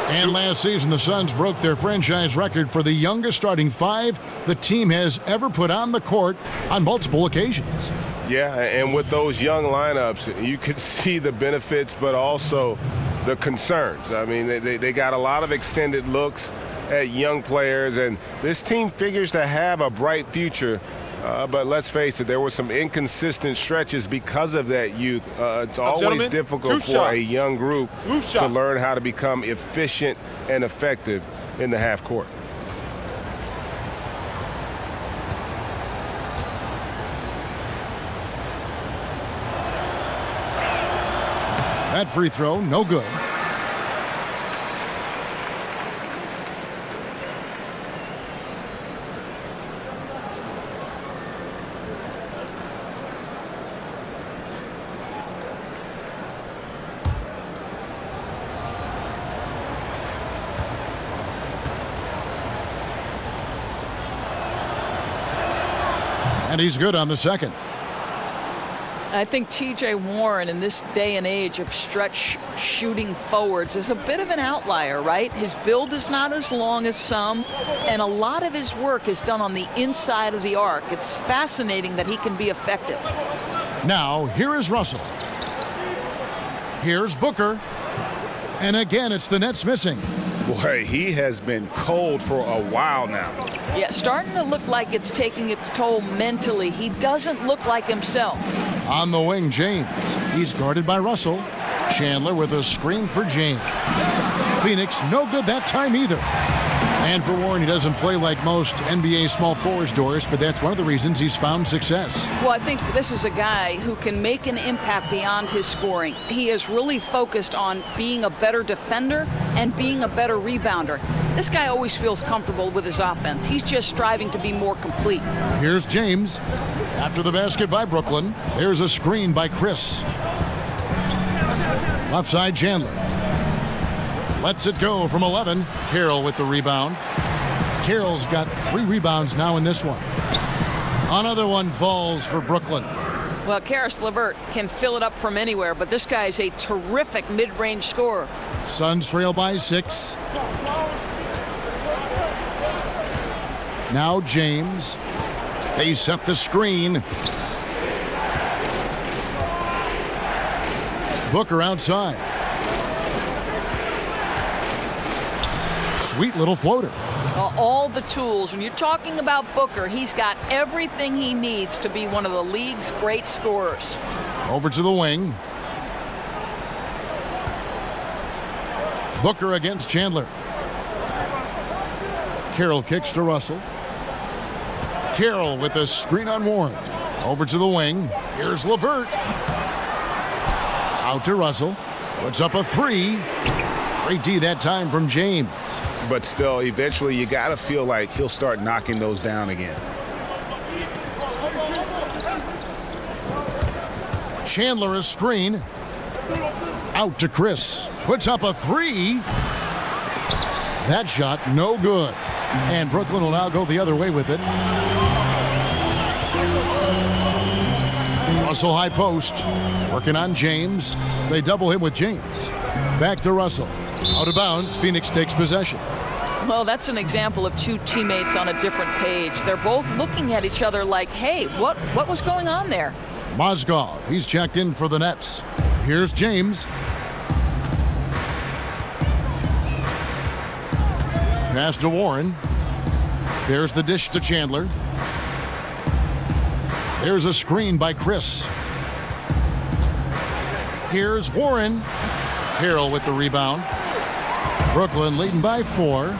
And last season, the Suns broke their franchise record for the youngest starting 5 the team has ever put on the court on multiple occasions. Yeah, and with those young lineups, you could see the benefits, but also the concerns. I mean, they got a lot of extended looks at young players, and this team figures to have a bright future. But let's face it, there were some inconsistent stretches because of that youth. It's always difficult for a young group to learn how to become efficient and effective in the half court. That free throw, no good. And he's good on the second. I think T.J. Warren in this day and age of stretch shooting forwards is a bit of an outlier, right? His build is not as long as some, and a lot of his work is done on the inside of the arc. It's fascinating that he can be effective. Now, here is Russell. Here's Booker. And again, it's the Nets missing. Boy, he has been cold for a while now. Yeah, starting to look like it's taking its toll mentally. He doesn't look like himself. On the wing, James. He's guarded by Russell. Chandler with a screen for James. Phoenix, no good that time either. And for Warren, he doesn't play like most NBA small forwards, Doris, but that's one of the reasons he's found success. Well, I think this is a guy who can make an impact beyond his scoring. He is really focused on being a better defender and being a better rebounder. This guy always feels comfortable with his offense. He's just striving to be more complete. Here's James. After the basket by Brooklyn, there's a screen by Chris. Left side, Chandler. Lets it go from 11. Carroll with the rebound. Carroll's got 3 rebounds now in this one. Another one falls for Brooklyn. Well, Karis LeVert can fill it up from anywhere, but this guy is a terrific mid-range scorer. Suns trail by 6. Now James. They set the screen. Booker outside. Sweet little floater. All the tools. When you're talking about Booker, he's got everything he needs to be one of the league's great scorers. Over to the wing. Booker against Chandler. Carroll kicks to Russell. Carroll with a screen on Warren. Over to the wing. Here's LeVert. Out to Russell. Puts up a 3. Great D that time from James. But still, eventually you got to feel like he'll start knocking those down again. Chandler a screen. Out to Chris. Puts up a three. That shot no good. And Brooklyn will now go the other way with it. Russell high post. Working on James. They double him with James. Back to Russell. Out of bounds. Phoenix takes possession. Well, that's an example of two teammates on a different page. They're both looking at each other like, hey, what was going on there? Mozgov, he's checked in for the Nets. Here's James. Pass to Warren. There's the dish to Chandler. There's a screen by Chris. Here's Warren. Carroll with the rebound. Brooklyn leading by 4.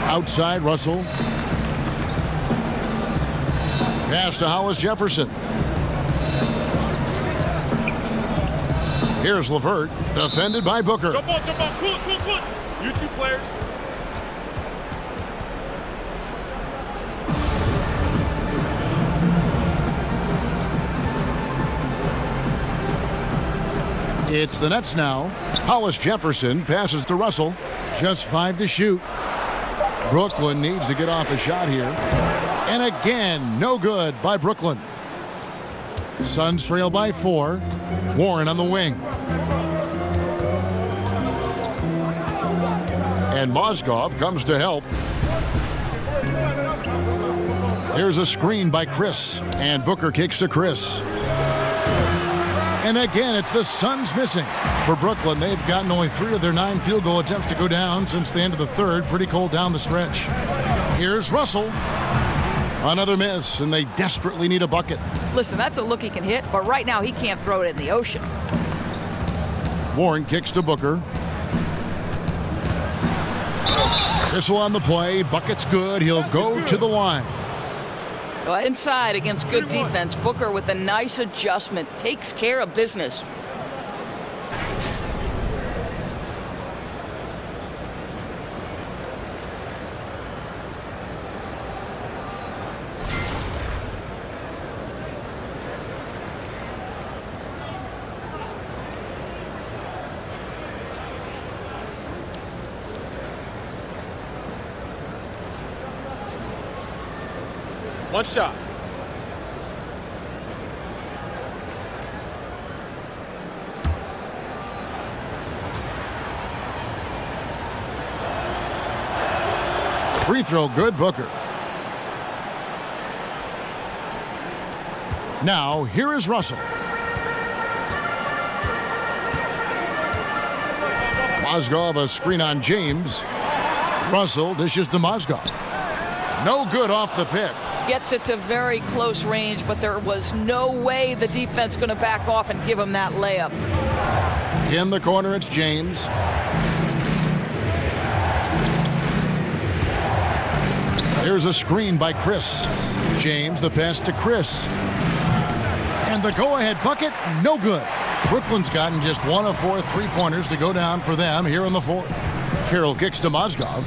Outside Russell. Pass to Hollis Jefferson. Here's LeVert, defended by Booker. Jump on. Cool. You two players. It's the Nets now. Hollis Jefferson passes to Russell. Just 5 to shoot. Brooklyn needs to get off a shot here. And again, no good by Brooklyn. Suns trail by 4. Warren on the wing. And Mozgov comes to help. Here's a screen by Chris. And Booker kicks to Chris. And again, it's the Suns missing. For Brooklyn, they've gotten only 3 of their 9 field goal attempts to go down since the end of the third. Pretty cold down the stretch. Here's Russell. Another miss, and they desperately need a bucket. Listen, that's a look he can hit, but right now he can't throw it in the ocean. Warren kicks to Booker. Thistle on the play. Bucket's good. He'll go to the line. Well, inside against good defense, Booker with a nice adjustment takes care of business. One shot. Free throw good, Booker. Now, here is Russell. Mozgov, a screen on James. Russell dishes to Mozgov. No good off the pick. Gets it to very close range, but there was no way the defense going to back off and give him that layup. In the corner, it's James. There's a screen by Chris. James, the pass to Chris. And the go-ahead bucket, no good. Brooklyn's gotten just 1 of 4 3-pointers to go down for them here in the fourth. Carroll kicks to Mozgov.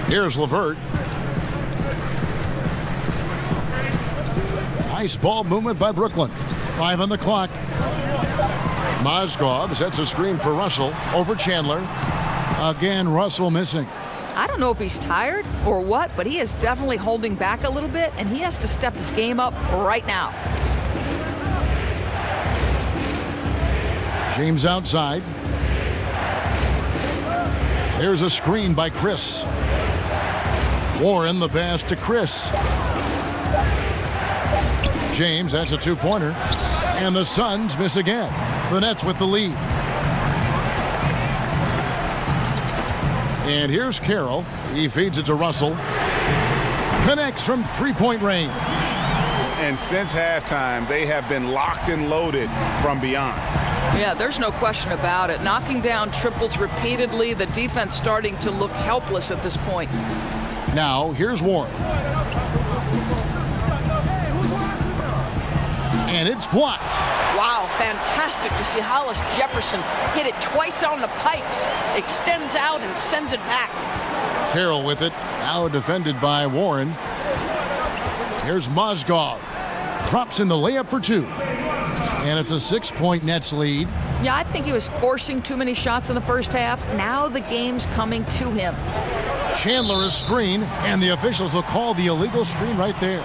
Here's LeVert. Nice ball movement by Brooklyn. 5 on the clock. Mozgov sets a screen for Russell over Chandler. Again, Russell missing. I don't know if he's tired or what, but he is definitely holding back a little bit, and he has to step his game up right now. James outside. There's a screen by Chris. Warren, the pass to Chris. James, that's a 2-pointer. And the Suns miss again. The Nets with the lead. And here's Carroll. He feeds it to Russell. Connects from 3-point range. And since halftime, they have been locked and loaded from beyond. Yeah, there's no question about it. Knocking down triples repeatedly, the defense starting to look helpless at this point. Now, here's Warren. And it's blocked. Wow, fantastic to see Hollis Jefferson hit it twice on the pipes. Extends out and sends it back. Carroll with it. Now defended by Warren. Here's Mozgov. Drops in the layup for 2. And it's a 6-point Nets lead. Yeah, I think he was forcing too many shots in the first half. Now the game's coming to him. Chandler is screen, and the officials will call the illegal screen right there.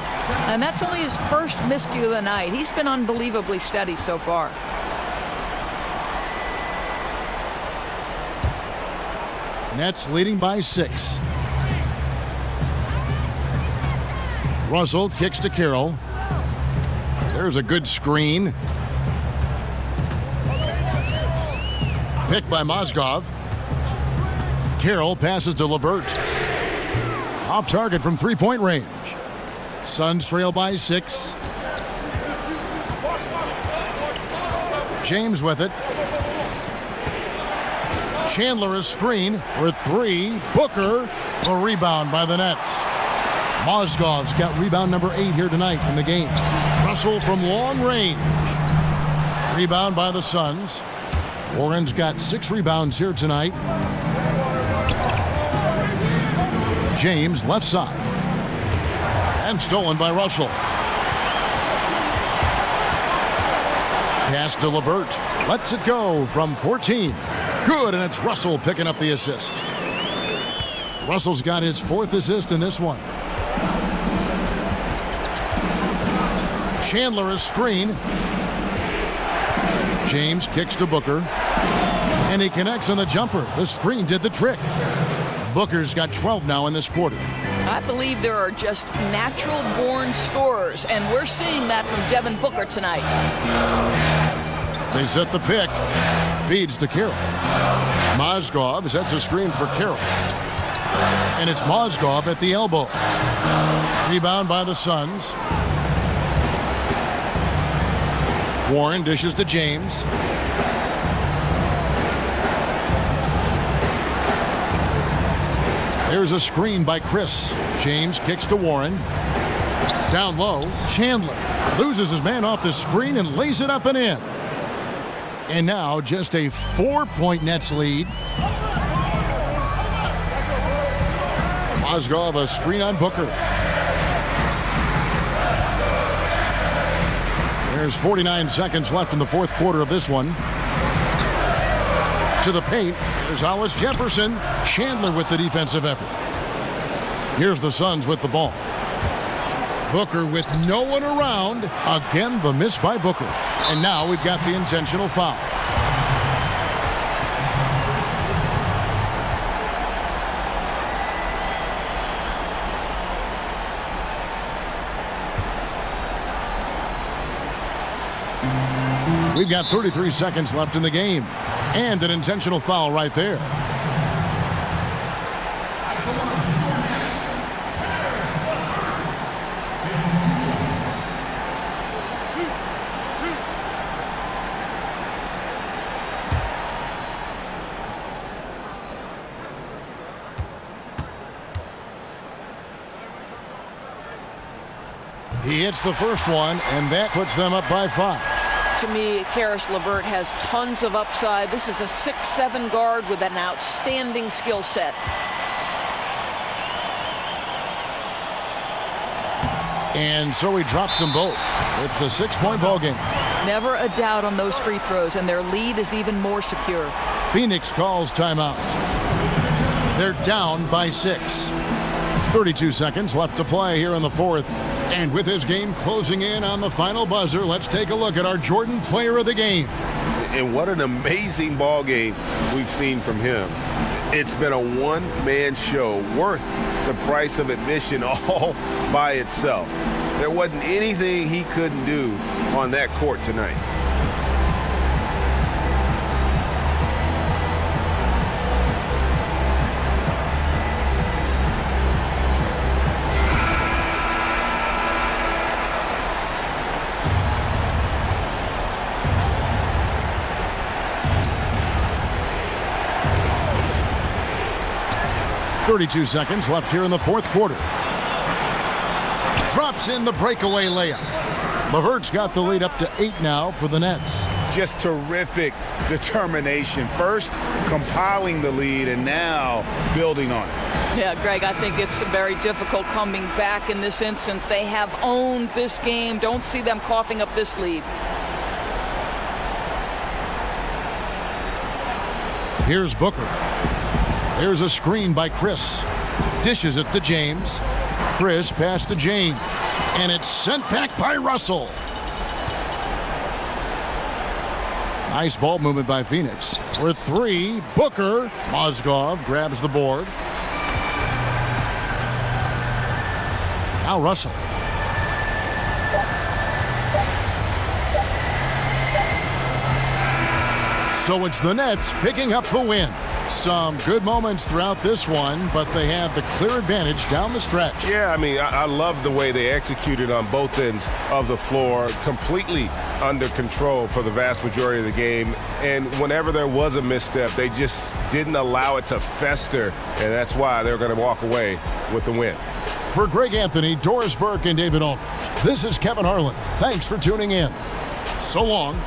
And that's only his first miscue of the night. He's been unbelievably steady so far. Nets leading by 6. Russell kicks to Carroll. There's a good screen. Picked by Mozgov. Carroll passes to LeVert. Off target from 3-point range. Suns trail by 6. James with it. Chandler is screen for 3. Booker, a rebound by the Nets. Mozgov's got rebound number 8 here tonight in the game. Russell from long range. Rebound by the Suns. Warren's got 6 rebounds here tonight. James left side. And stolen by Russell. Pass to LeVert. Lets it go from 14. Good, and it's Russell picking up the assist. Russell's got his 4th assist in this one. Chandler is screen. James kicks to Booker. And he connects on the jumper. The screen did the trick. Booker's got 12 now in this quarter. I believe there are just natural-born scorers, and we're seeing that from Devin Booker tonight. They set the pick. Feeds to Carroll. Mozgov sets a screen for Carroll. And it's Mozgov at the elbow. Rebound by the Suns. Warren dishes to James. There's a screen by Chris. James kicks to Warren. Down low, Chandler loses his man off the screen and lays it up and in. And now just a 4-point Nets lead. Mozgov a screen on Booker. There's 49 seconds left in the 4th quarter of this one. To the paint. There's Hollis Jefferson. Chandler with the defensive effort. Here's the Suns with the ball. Booker with no one around. Again, the miss by Booker. And now we've got the intentional foul. We've got 33 seconds left in the game. And an intentional foul right there. He hits the first one, and that puts them up by 5. To me, Caris LeVert has tons of upside. This is a 6'7" guard with an outstanding skill set. And so he drops them both. It's a 6-point ball game. Never a doubt on those free throws, and their lead is even more secure. Phoenix calls timeout. They're down by 6. 32 seconds left to play here in the 4th. And with his game closing in on the final buzzer, let's take a look at our Jordan Player of the Game. And what an amazing ball game we've seen from him. It's been a one-man show worth the price of admission all by itself. There wasn't anything he couldn't do on that court tonight. .32 seconds left here in the 4th quarter. Drops in the breakaway layup. LeVert's got the lead up to 8 now for the Nets. Just terrific determination. First compiling the lead and now building on it. Yeah, Greg, I think it's very difficult coming back in this instance. They have owned this game. Don't see them coughing up this lead. Here's Booker. There's a screen by Chris. Dishes it to James. Chris pass to James. And it's sent back by Russell. Nice ball movement by Phoenix. For three, Booker. Mozgov grabs the board. Now Russell. So it's the Nets picking up the win. Some good moments throughout this one, but they had the clear advantage down the stretch. Yeah, I mean, I love the way they executed on both ends of the floor, completely under control for the vast majority of the game. And whenever there was a misstep, they just didn't allow it to fester, and that's why they're going to walk away with the win. For Greg Anthony, Doris Burke, and David Aldridge, this is Kevin Harlan. Thanks for tuning in. So long.